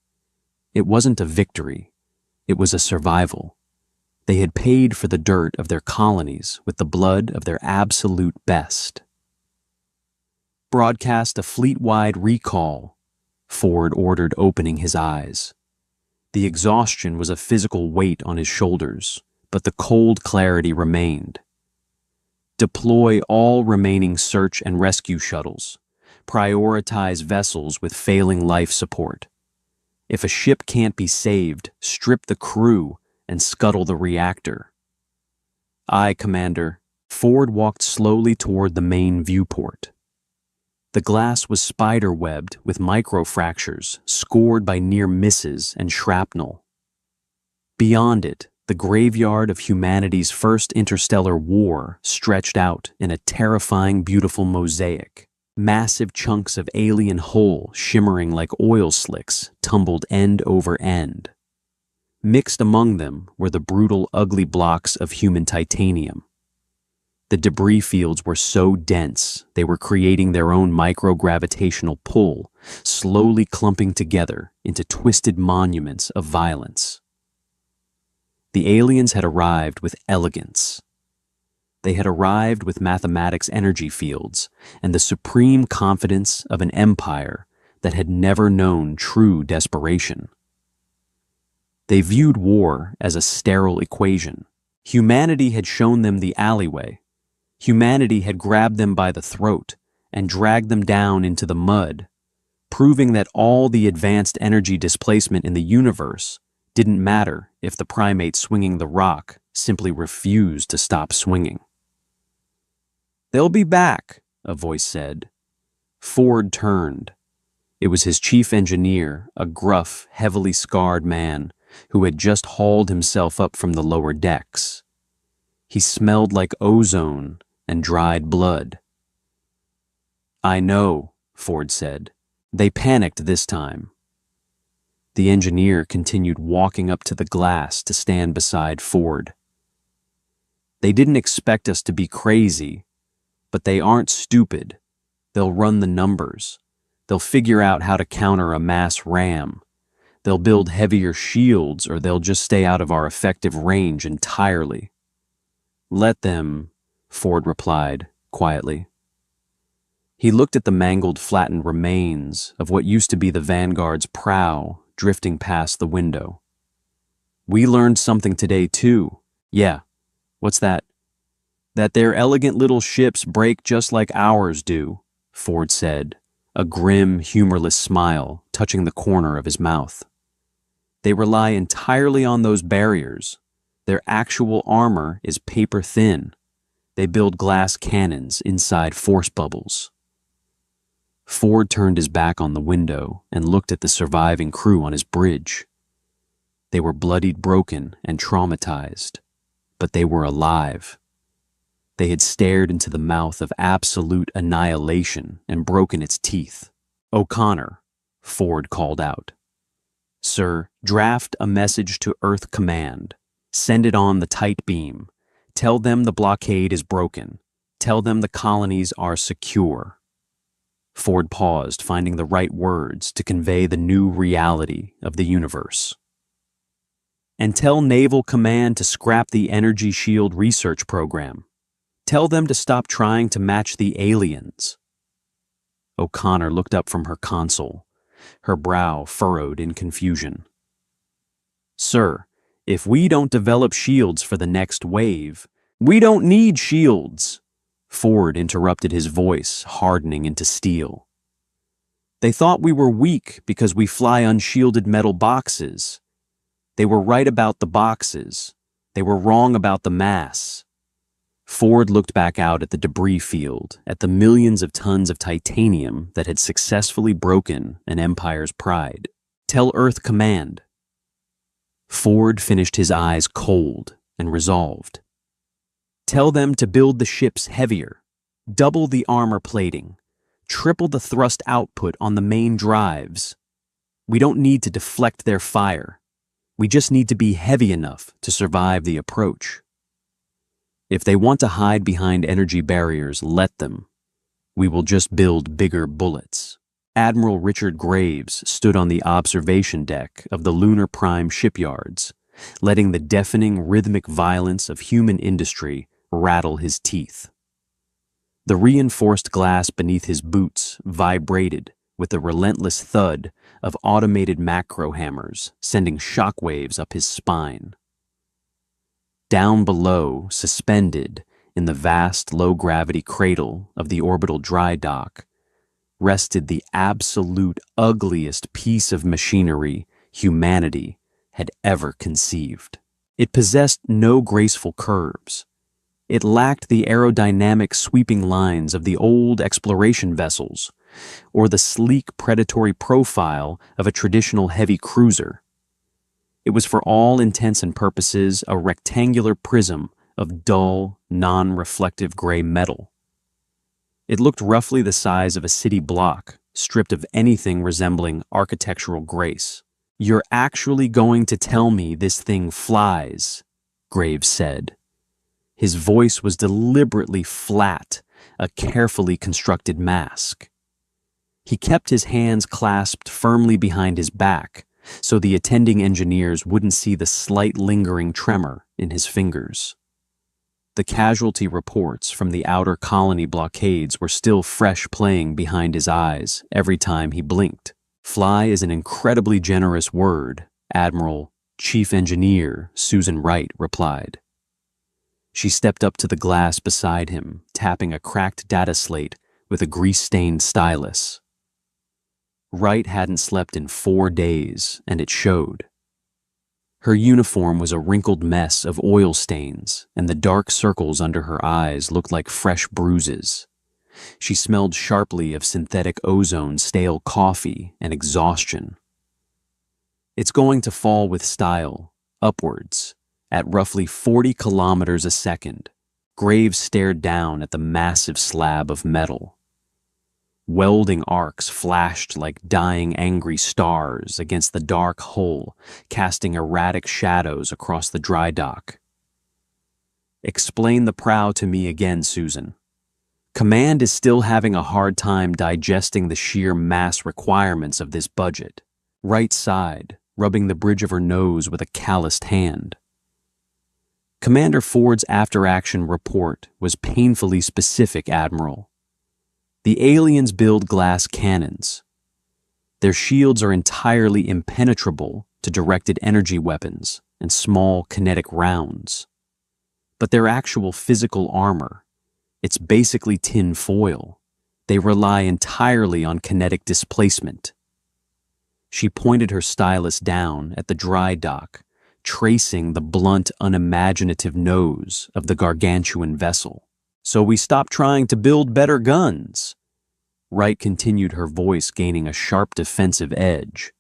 It wasn't a victory. It was a survival. They had paid for the dirt of their colonies with the blood of their absolute best. "Broadcast a fleet-wide recall," Ford ordered, opening his eyes. The exhaustion was a physical weight on his shoulders, but the cold clarity remained. "Deploy all remaining search and rescue shuttles. Prioritize vessels with failing life support. If a ship can't be saved, strip the crew and scuttle the reactor." "Aye, Commander." Ford walked slowly toward the main viewport. The glass was spider-webbed with microfractures scored by near misses and shrapnel. Beyond it, the graveyard of humanity's first interstellar war stretched out in a terrifying, beautiful mosaic. Massive chunks of alien hull shimmering like oil slicks tumbled end over end. Mixed among them were the brutal, ugly blocks of human titanium. The debris fields were so dense they were creating their own microgravitational pull, slowly clumping together into twisted monuments of violence. The aliens had arrived with elegance. They had arrived with mathematics energy fields and the supreme confidence of an empire that had never known true desperation. They viewed war as a sterile equation. Humanity had shown them the alleyway. Humanity had grabbed them by the throat and dragged them down into the mud, proving that all the advanced energy displacement in the universe didn't matter if the primate swinging the rock simply refused to stop swinging. "They'll be back," a voice said. Ford turned. It was his chief engineer, a gruff, heavily scarred man who had just hauled himself up from the lower decks. He smelled like ozone and dried blood. "I know," Ford said. "They panicked this time." The engineer continued walking up to the glass to stand beside Ford. They didn't expect us to be crazy, but they aren't stupid. They'll run the numbers. They'll figure out how to counter a mass ram. They'll build heavier shields, or they'll just stay out of our effective range entirely. Let them, Ford replied, quietly. He looked at the mangled, flattened remains of what used to be the Vanguard's prow drifting past the window. We learned something today, too. Yeah, what's that? That their elegant little ships break just like ours do, Ford said, a grim, humorless smile touching the corner of his mouth. They rely entirely on those barriers. Their actual armor is paper thin. They build glass cannons inside force bubbles. Ford turned his back on the window and looked at the surviving crew on his bridge. They were bloodied, broken, and traumatized, but they were alive. They had stared into the mouth of absolute annihilation and broken its teeth. O'Connor, Ford called out. Sir, draft a message to Earth Command. Send it on the tight beam. Tell them the blockade is broken. Tell them the colonies are secure. Ford paused, finding the right words to convey the new reality of the universe. And tell Naval Command to scrap the energy shield research program. Tell them to stop trying to match the aliens. O'Connor looked up from her console, her brow furrowed in confusion. Sir, if we don't develop shields for the next wave, we don't need shields. Ford interrupted, his voice hardening into steel. They thought we were weak because we fly unshielded metal boxes. They were right about the boxes. They were wrong about the mass. Ford looked back out at the debris field, at the millions of tons of titanium that had successfully broken an empire's pride. Tell Earth Command. Ford finished, his eyes cold and resolved. Tell them to build the ships heavier, double the armor plating, triple the thrust output on the main drives. We don't need to deflect their fire. We just need to be heavy enough to survive the approach. If they want to hide behind energy barriers, let them. We will just build bigger bullets. Admiral Richard Graves stood on the observation deck of the Lunar Prime shipyards, letting the deafening rhythmic violence of human industry rattle his teeth. The reinforced glass beneath his boots vibrated with the relentless thud of automated macro hammers, sending shockwaves up his spine. Down below, suspended in the vast low-gravity cradle of the orbital dry dock, rested the absolute ugliest piece of machinery humanity had ever conceived. It possessed no graceful curves. It lacked the aerodynamic sweeping lines of the old exploration vessels, or the sleek predatory profile of a traditional heavy cruiser. It was for all intents and purposes a rectangular prism of dull, non-reflective gray metal. It looked roughly the size of a city block, stripped of anything resembling architectural grace. You're actually going to tell me this thing flies, Graves said. His voice was deliberately flat, a carefully constructed mask. He kept his hands clasped firmly behind his back, so the attending engineers wouldn't see the slight lingering tremor in his fingers. The casualty reports from the outer colony blockades were still fresh playing behind his eyes every time he blinked. Fly is an incredibly generous word, Admiral Chief Engineer Susan Wright replied. She stepped up to the glass beside him, tapping a cracked data slate with a grease-stained stylus. Wright hadn't slept in 4 days, and it showed. Her uniform was a wrinkled mess of oil stains, and the dark circles under her eyes looked like fresh bruises. She smelled sharply of synthetic ozone, stale coffee, and exhaustion. It's going to fall with style, upwards, at roughly 40 kilometers a second. Graves stared down at the massive slab of metal. Welding arcs flashed like dying angry stars against the dark hull, casting erratic shadows across the dry dock. Explain the prow to me again, Susan. Command is still having a hard time digesting the sheer mass requirements of this budget. Wright sighed, rubbing the bridge of her nose with a calloused hand. Commander Ford's after-action report was painfully specific, Admiral. The aliens build glass cannons. Their shields are entirely impenetrable to directed energy weapons and small kinetic rounds. But their actual physical armor, it's basically tin foil. They rely entirely on kinetic displacement. She pointed her stylus down at the dry dock, tracing the blunt, unimaginative nose of the gargantuan vessel. So we stopped trying to build better guns. Wright continued, her voice gaining a sharp defensive edge.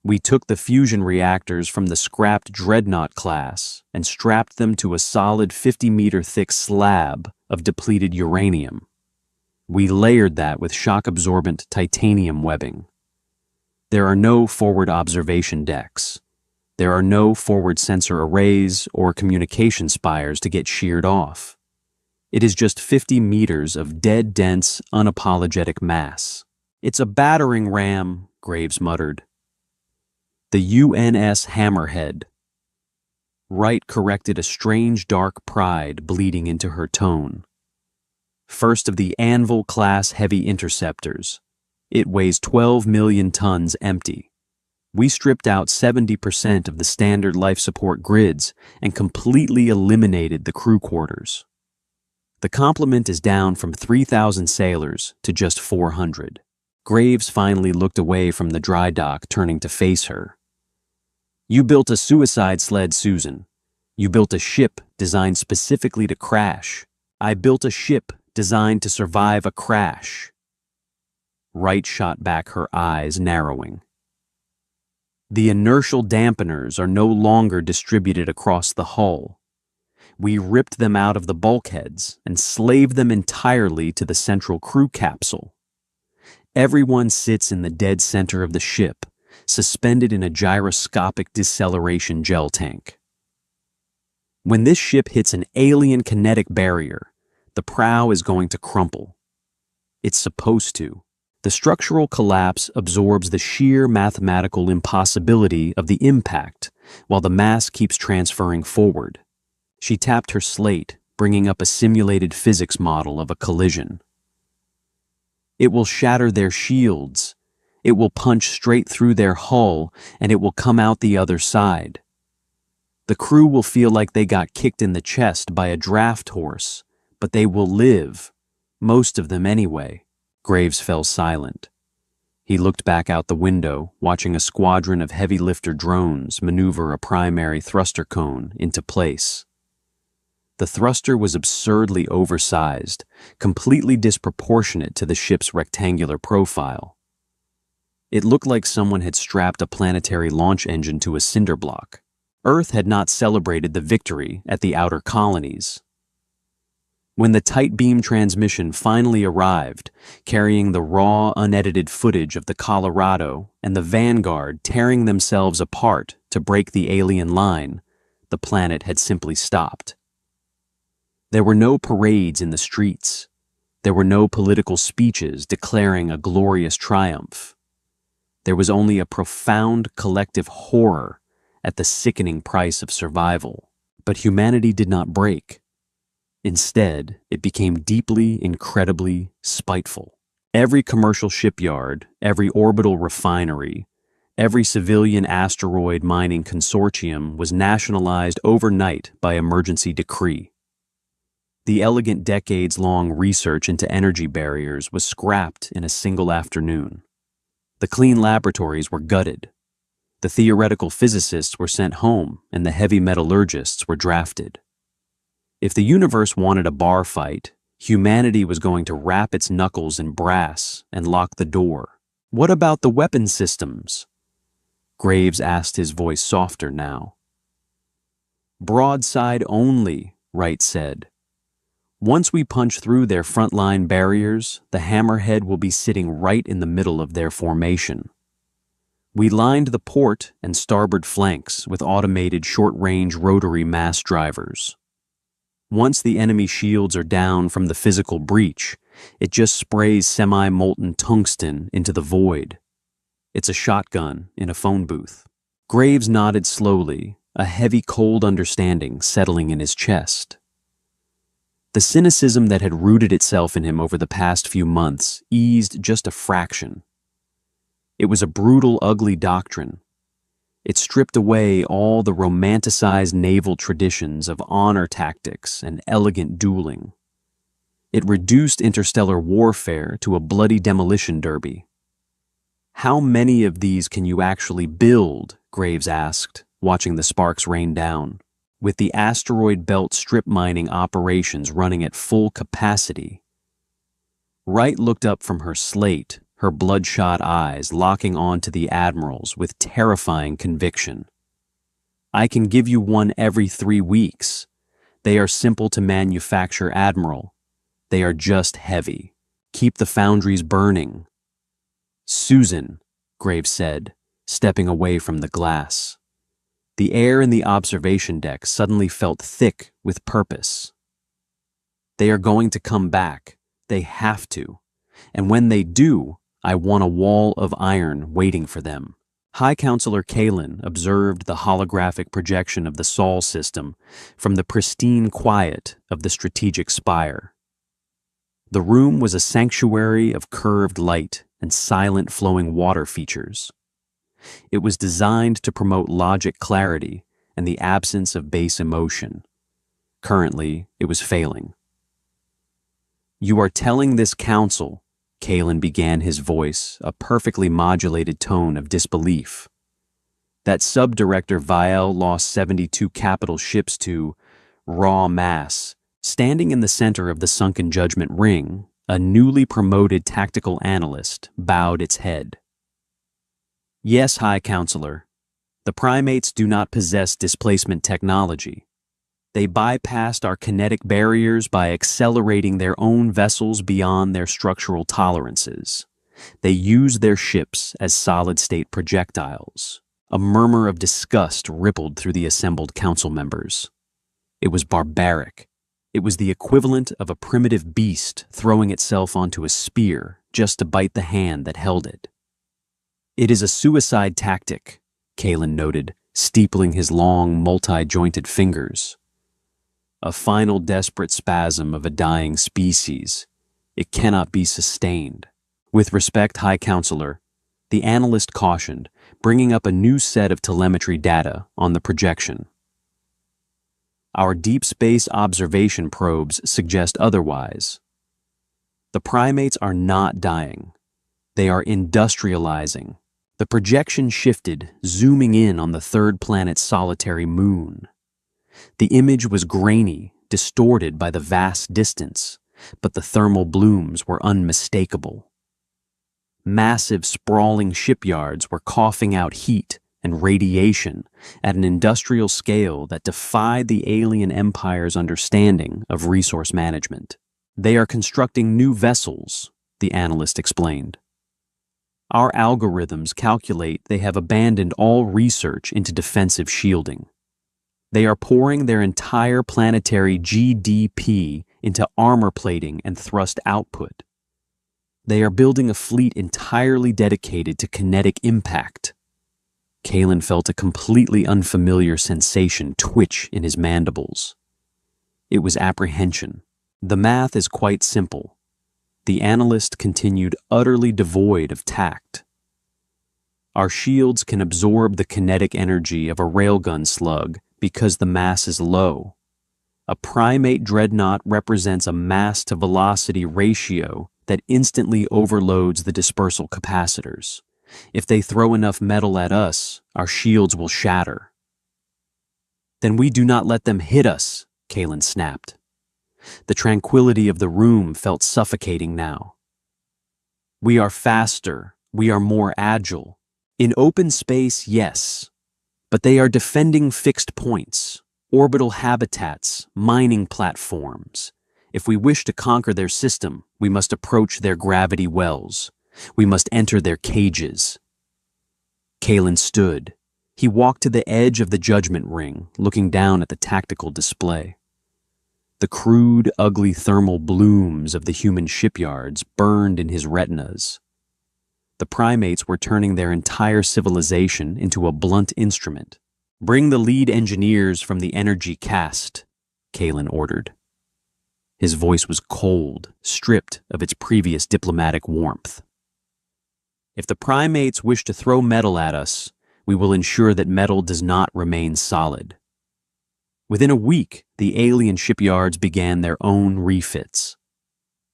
We took the fusion reactors from the scrapped Dreadnought class and strapped them to a solid 50-meter thick slab of depleted uranium. We layered that with shock-absorbent titanium webbing. There are no forward observation decks. There are no forward sensor arrays or communication spires to get sheared off. It is just 50 meters of dead dense, unapologetic mass. It's a battering ram, Graves muttered. The UNS Hammerhead. Wright corrected a strange dark pride bleeding into her tone. First of the Anvil-class heavy interceptors. It weighs 12 million tons empty. We stripped out 70% of the standard life support grids and completely eliminated the crew quarters. The complement is down from 3,000 sailors to just 400. Graves finally looked away from the dry dock, turning to face her. You built a suicide sled, Susan. You built a ship designed specifically to crash. I built a ship designed to survive a crash. Wright shot back, her eyes narrowing. The inertial dampeners are no longer distributed across the hull. We ripped them out of the bulkheads and slaved them entirely to the central crew capsule. Everyone sits in the dead center of the ship, suspended in a gyroscopic deceleration gel tank. When this ship hits an alien kinetic barrier, the prow is going to crumple. It's supposed to. The structural collapse absorbs the sheer mathematical impossibility of the impact, while the mass keeps transferring forward. She tapped her slate, bringing up a simulated physics model of a collision. It will shatter their shields. It will punch straight through their hull, and it will come out the other side. The crew will feel like they got kicked in the chest by a draft horse, but they will live, most of them anyway. Graves fell silent. He looked back out the window, watching a squadron of heavy lifter drones maneuver a primary thruster cone into place. The thruster was absurdly oversized, completely disproportionate to the ship's rectangular profile. It looked like someone had strapped a planetary launch engine to a cinder block. Earth had not celebrated the victory at the outer colonies. When the tight beam transmission finally arrived, carrying the raw, unedited footage of the Colorado and the Vanguard tearing themselves apart to break the alien line, the planet had simply stopped. There were no parades in the streets. There were no political speeches declaring a glorious triumph. There was only a profound collective horror at the sickening price of survival. But humanity did not break. Instead, it became deeply, incredibly spiteful. Every commercial shipyard, every orbital refinery, every civilian asteroid mining consortium was nationalized overnight by emergency decree. The elegant decades-long research into energy barriers was scrapped in a single afternoon. The clean laboratories were gutted. The theoretical physicists were sent home, and the heavy metallurgists were drafted. If the universe wanted a bar fight, humanity was going to wrap its knuckles in brass and lock the door. What about the weapon systems? Graves asked, his voice softer now. Broadside only, Wright said. Once we punch through their frontline barriers, the Hammerhead will be sitting right in the middle of their formation. We lined the port and starboard flanks with automated short-range rotary mass drivers. Once the enemy shields are down from the physical breach, it just sprays semi-molten tungsten into the void. It's a shotgun in a phone booth. Graves nodded slowly, a heavy, cold understanding settling in his chest. The cynicism that had rooted itself in him over the past few months eased just a fraction. It was a brutal, ugly doctrine. It stripped away all the romanticized naval traditions of honor tactics and elegant dueling. It reduced interstellar warfare to a bloody demolition derby. "How many of these can you actually build?" Graves asked, watching the sparks rain down. "With the asteroid belt strip mining operations running at full capacity." Wright looked up from her slate, her bloodshot eyes locking onto the Admiral's with terrifying conviction. "I can give you one every 3 weeks. They are simple to manufacture, Admiral. They are just heavy. Keep the foundries burning." "Susan," Graves said, stepping away from the glass. The air in the observation deck suddenly felt thick with purpose. "They are going to come back. They have to. And when they do, I want a wall of iron waiting for them." High Counselor Kalin observed the holographic projection of the Sol system from the pristine quiet of the strategic spire. The room was a sanctuary of curved light and silent flowing water features. It was designed to promote logic clarity and the absence of base emotion. Currently, it was failing. "You are telling this council," Kalin began, his voice a perfectly modulated tone of disbelief, "that Subdirector Vial lost 72 capital ships to raw mass." Standing in the center of the sunken judgment ring, a newly promoted tactical analyst bowed its head. "Yes, High Counselor. The primates do not possess displacement technology. They bypassed our kinetic barriers by accelerating their own vessels beyond their structural tolerances. They used their ships as solid-state projectiles." A murmur of disgust rippled through the assembled council members. It was barbaric. It was the equivalent of a primitive beast throwing itself onto a spear just to bite the hand that held it. "It is a suicide tactic," Kalin noted, steepling his long, multi-jointed fingers. "A final desperate spasm of a dying species. It cannot be sustained." "With respect, High Counselor," the analyst cautioned, bringing up a new set of telemetry data on the projection. "Our deep space observation probes suggest otherwise. The primates are not dying. They are industrializing." The projection shifted, zooming in on the third planet's solitary moon. The image was grainy, distorted by the vast distance, but the thermal blooms were unmistakable. Massive, sprawling shipyards were coughing out heat and radiation at an industrial scale that defied the alien empire's understanding of resource management. "They are constructing new vessels," the analyst explained. "Our algorithms calculate they have abandoned all research into defensive shielding. They are pouring their entire planetary GDP into armor plating and thrust output. They are building a fleet entirely dedicated to kinetic impact." Kalin felt a completely unfamiliar sensation twitch in his mandibles. It was apprehension. "The math is quite simple." The analyst continued, utterly devoid of tact. "Our shields can absorb the kinetic energy of a railgun slug because the mass is low. A primate dreadnought represents a mass-to-velocity ratio that instantly overloads the dispersal capacitors. If they throw enough metal at us, our shields will shatter." "Then we do not let them hit us," Kalin snapped. The tranquility of the room felt suffocating now. "We are faster. We are more agile. In open space, yes. But they are defending fixed points, orbital habitats, mining platforms. If we wish to conquer their system, we must approach their gravity wells. We must enter their cages." Kalin stood. He walked to the edge of the judgment ring, looking down at the tactical display. The The crude, ugly thermal blooms of the human shipyards burned in his retinas. The primates were turning their entire civilization into a blunt instrument. "Bring the lead engineers from the energy caste," Kalen ordered. His voice was cold, stripped of its previous diplomatic warmth. "If the primates wish to throw metal at us, we will ensure that metal does not remain solid." Within a week, the alien shipyards began their own refits.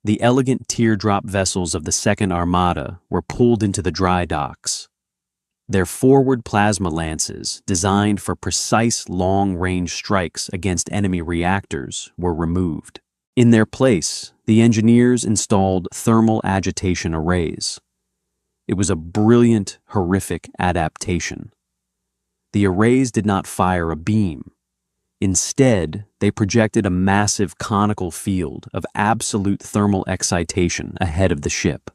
The elegant teardrop vessels of the Second Armada were pulled into the dry docks. Their forward plasma lances, designed for precise long-range strikes against enemy reactors, were removed. In their place, the engineers installed thermal agitation arrays. It was a brilliant, horrific adaptation. The arrays did not fire a beam. Instead, they projected a massive conical field of absolute thermal excitation ahead of the ship.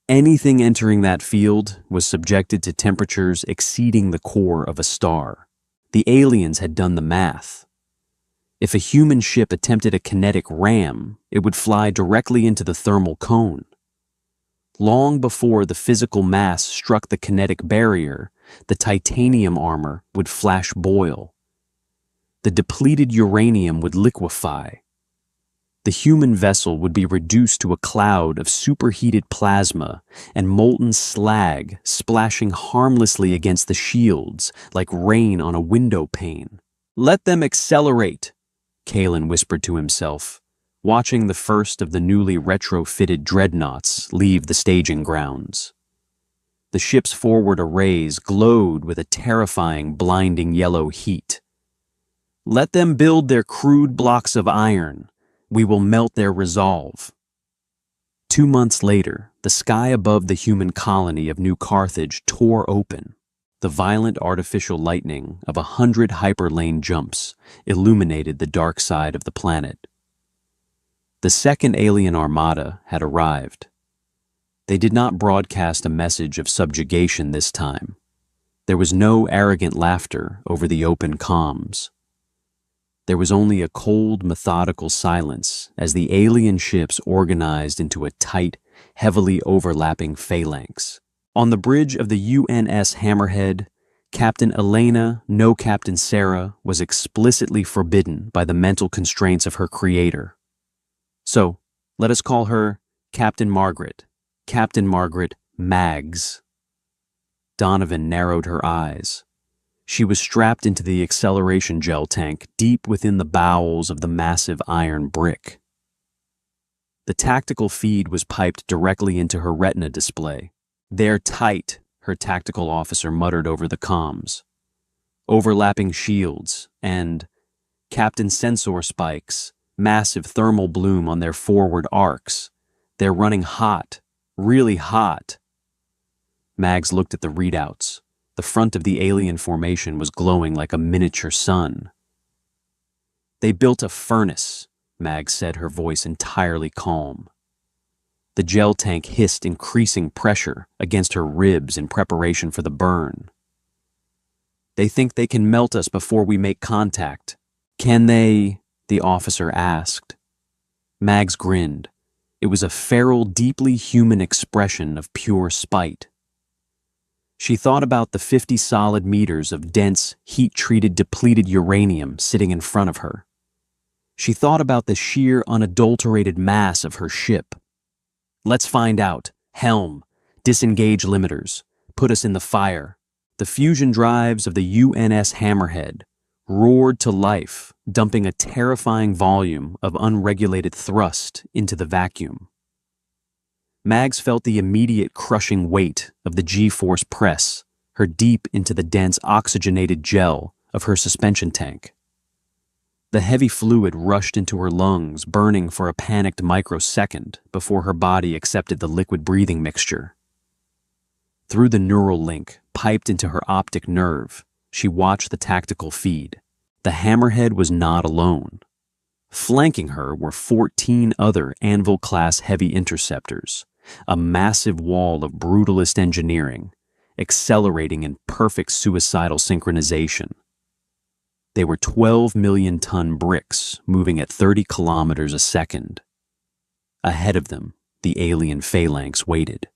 Anything entering that field was subjected to temperatures exceeding the core of a star. The aliens had done the math. If a human ship attempted a kinetic ram, it would fly directly into the thermal cone. Long before the physical mass struck the kinetic barrier, the titanium armor would flash boil. The depleted uranium would liquefy. The human vessel would be reduced to a cloud of superheated plasma and molten slag splashing harmlessly against the shields like rain on a window pane. "Let them accelerate," Kalen whispered to himself, watching the first of the newly retrofitted dreadnoughts leave the staging grounds. The ship's forward arrays glowed with a terrifying, blinding yellow heat. "Let them build their crude blocks of iron. We will melt their resolve." 2 months later, the sky above the human colony of New Carthage tore open. The violent artificial lightning of 100 hyperlane jumps illuminated the dark side of the planet. The second alien armada had arrived. They did not broadcast a message of subjugation this time. There was no arrogant laughter over the open comms. There was only a cold, methodical silence as the alien ships organized into a tight, heavily overlapping phalanx. On the bridge of the UNS Hammerhead, Captain Elena, no Captain Sarah, was explicitly forbidden by the mental constraints of her creator. So, let us call her Captain Margaret Maggs. Donovan narrowed her eyes. She was strapped into the acceleration gel tank deep within the bowels of the massive iron brick. The tactical feed was piped directly into her retina display. "They're tight," her tactical officer muttered over the comms. "Overlapping shields and Captain Sensor spikes, massive thermal bloom on their forward arcs. They're running hot, really hot." Mags looked at the readouts. The front of the alien formation was glowing like a miniature sun. "They built a furnace," Mags said, her voice entirely calm. The gel tank hissed increasing pressure against her ribs in preparation for the burn. "They think they can melt us before we make contact." "Can they?" the officer asked. Mags grinned. It was a feral, deeply human expression of pure spite. She thought about the 50 solid meters of dense, heat-treated, depleted uranium sitting in front of her. She thought about the sheer, unadulterated mass of her ship. "Let's find out. Helm. Disengage limiters. Put us in the fire." The fusion drives of the UNS Hammerhead roared to life, dumping a terrifying volume of unregulated thrust into the vacuum. Mags felt the immediate crushing weight of the G-force press her deep into the dense oxygenated gel of her suspension tank. The heavy fluid rushed into her lungs, burning for a panicked microsecond before her body accepted the liquid breathing mixture. Through the neural link piped into her optic nerve, she watched the tactical feed. The Hammerhead was not alone. Flanking her were 14 other Anvil-class heavy interceptors, a massive wall of brutalist engineering, accelerating in perfect suicidal synchronization. They were 12 million-ton bricks moving at 30 kilometers a second. Ahead of them, the alien phalanx waited.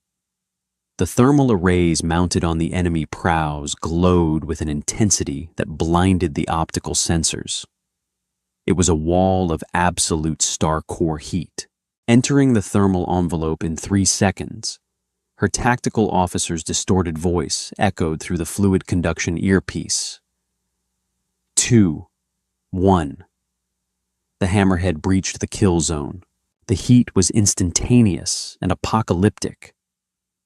The thermal arrays mounted on the enemy prows glowed with an intensity that blinded the optical sensors. It was a wall of absolute star-core heat. Entering the thermal envelope in 3 seconds, her tactical officer's distorted voice echoed through the fluid conduction earpiece. 2, 1. The hammerhead breached the kill zone. The heat was instantaneous and apocalyptic.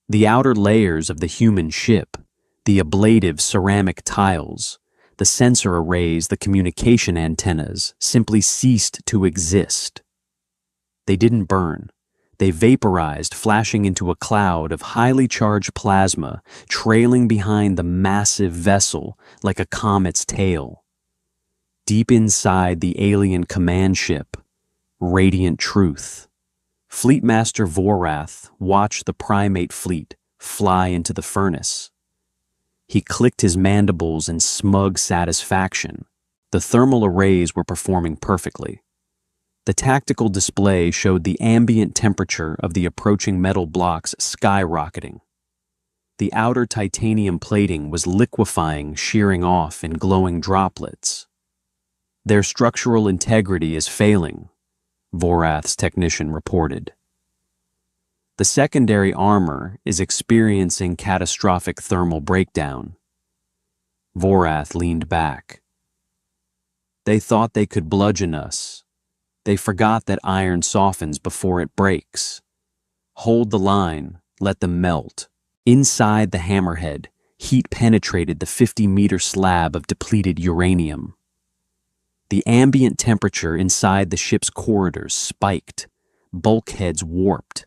The outer layers of the human ship, the ablative ceramic tiles, the sensor arrays, the communication antennas, simply ceased to exist. They didn't burn. They vaporized, flashing into a cloud of highly charged plasma, trailing behind the massive vessel like a comet's tail. Deep inside the alien command ship, radiant truth. Fleetmaster Vorath watched the primate fleet fly into the furnace. He clicked his mandibles in smug satisfaction. The thermal arrays were performing perfectly. The tactical display showed the ambient temperature of the approaching metal blocks skyrocketing. The outer titanium plating was liquefying, shearing off in glowing droplets. Their structural integrity is failing, Vorath's technician reported. The secondary armor is experiencing catastrophic thermal breakdown. Vorath leaned back. They thought they could bludgeon us. They forgot that iron softens before it breaks. Hold the line, let them melt. Inside the hammerhead, heat penetrated the 50-meter slab of depleted uranium. The ambient temperature inside the ship's corridors spiked, bulkheads warped.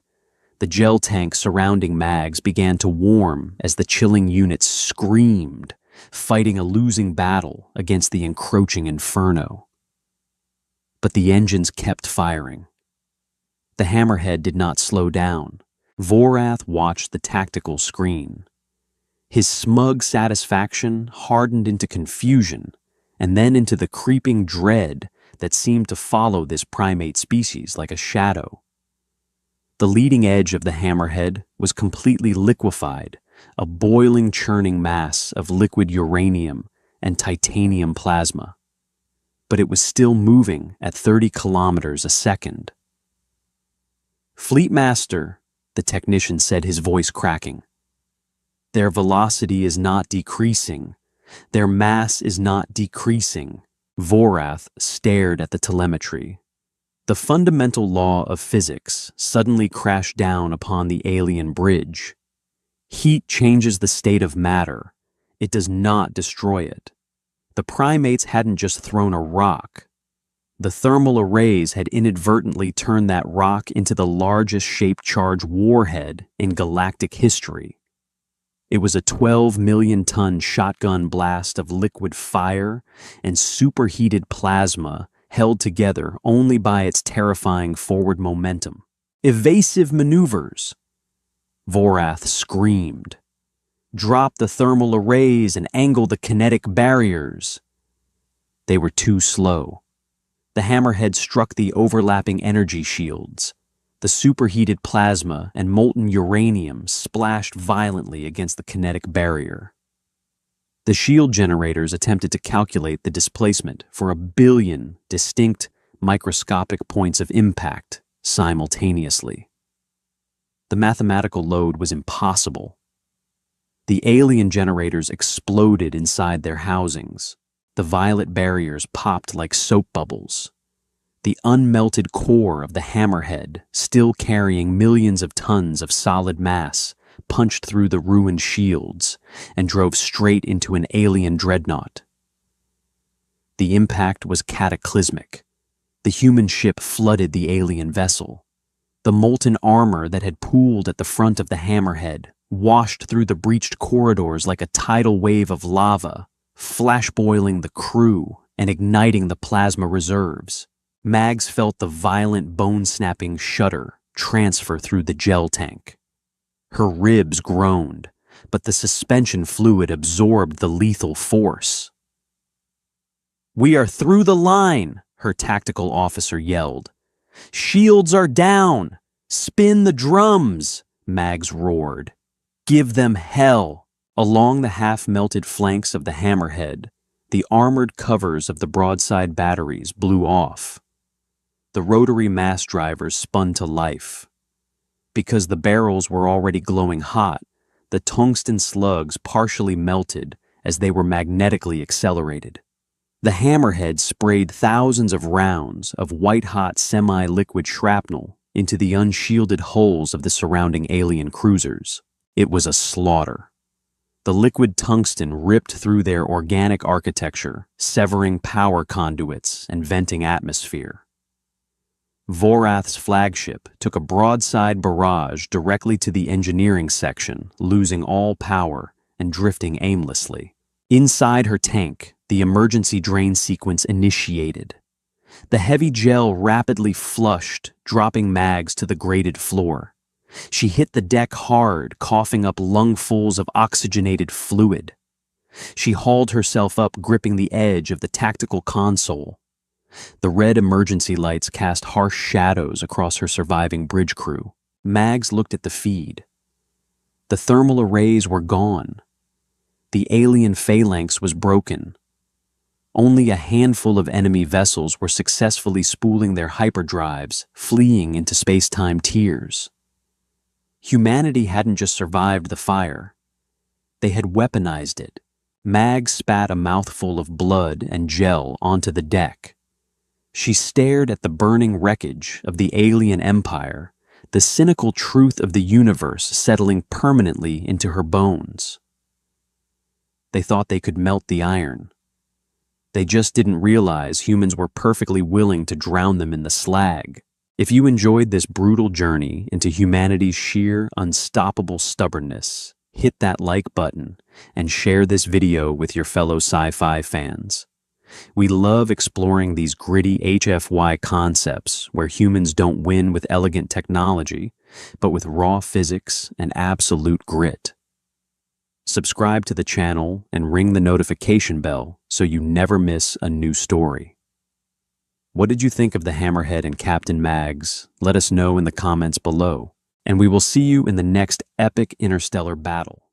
The gel tank surrounding mags began to warm as the chilling units screamed, fighting a losing battle against the encroaching inferno. But the engines kept firing. The hammerhead did not slow down. Vorath watched the tactical screen. His smug satisfaction hardened into confusion, and then into the creeping dread that seemed to follow this primate species like a shadow. The leading edge of the hammerhead was completely liquefied, a boiling, churning mass of liquid uranium and titanium plasma. But it was still moving at 30 kilometers a second. Fleetmaster, the technician said, his voice cracking. Their velocity is not decreasing. Their mass is not decreasing. Vorath stared at the telemetry. The fundamental law of physics suddenly crashed down upon the alien bridge. Heat changes the state of matter. It does not destroy it. The primates hadn't just thrown a rock. The thermal arrays had inadvertently turned that rock into the largest shaped charge warhead in galactic history. It was a 12-million-ton shotgun blast of liquid fire and superheated plasma held together only by its terrifying forward momentum. Evasive maneuvers! Vorath screamed. Drop the thermal arrays and angle the kinetic barriers. They were too slow. The hammerhead struck the overlapping energy shields. The superheated plasma and molten uranium splashed violently against the kinetic barrier. The shield generators attempted to calculate the displacement for 1 billion distinct microscopic points of impact simultaneously. The mathematical load was impossible. The alien generators exploded inside their housings. The violet barriers popped like soap bubbles. The unmelted core of the hammerhead, still carrying millions of tons of solid mass, punched through the ruined shields and drove straight into an alien dreadnought. The impact was cataclysmic. The human ship flooded the alien vessel. The molten armor that had pooled at the front of the hammerhead washed through the breached corridors like a tidal wave of lava, flash-boiling the crew and igniting the plasma reserves. Mags felt the violent bone-snapping shudder transfer through the gel tank. Her ribs groaned, but the suspension fluid absorbed the lethal force. "We are through the line," her tactical officer yelled. "Shields are down! Spin the drums!" Mags roared. "Give them hell!" Along the half-melted flanks of the Hammerhead, the armored covers of the broadside batteries blew off. The rotary mass drivers spun to life. Because the barrels were already glowing hot, the tungsten slugs partially melted as they were magnetically accelerated. The Hammerhead sprayed thousands of rounds of white-hot semi-liquid shrapnel into the unshielded hulls of the surrounding alien cruisers. It was a slaughter. The liquid tungsten ripped through their organic architecture, severing power conduits and venting atmosphere. Vorath's flagship took a broadside barrage directly to the engineering section, losing all power and drifting aimlessly. Inside her tank, the emergency drain sequence initiated. The heavy gel rapidly flushed, dropping Mags to the grated floor. She hit the deck hard, coughing up lungfuls of oxygenated fluid. She hauled herself up, gripping the edge of the tactical console. The red emergency lights cast harsh shadows across her surviving bridge crew. Mags looked at the feed. The thermal arrays were gone. The alien phalanx was broken. Only a handful of enemy vessels were successfully spooling their hyperdrives, fleeing into space-time tears. Humanity hadn't just survived the fire. They had weaponized it. Mag spat a mouthful of blood and gel onto the deck. She stared at the burning wreckage of the alien empire, the cynical truth of the universe settling permanently into her bones. They thought they could melt the iron. They just didn't realize humans were perfectly willing to drown them in the slag. If you enjoyed this brutal journey into humanity's sheer, unstoppable stubbornness, hit that like button and share this video with your fellow sci-fi fans. We love exploring these gritty HFY concepts where humans don't win with elegant technology, but with raw physics and absolute grit. Subscribe to the channel and ring the notification bell so you never miss a new story. What did you think of the Hammerhead and Captain Mags? Let us know in the comments below, and we will see you in the next epic interstellar battle.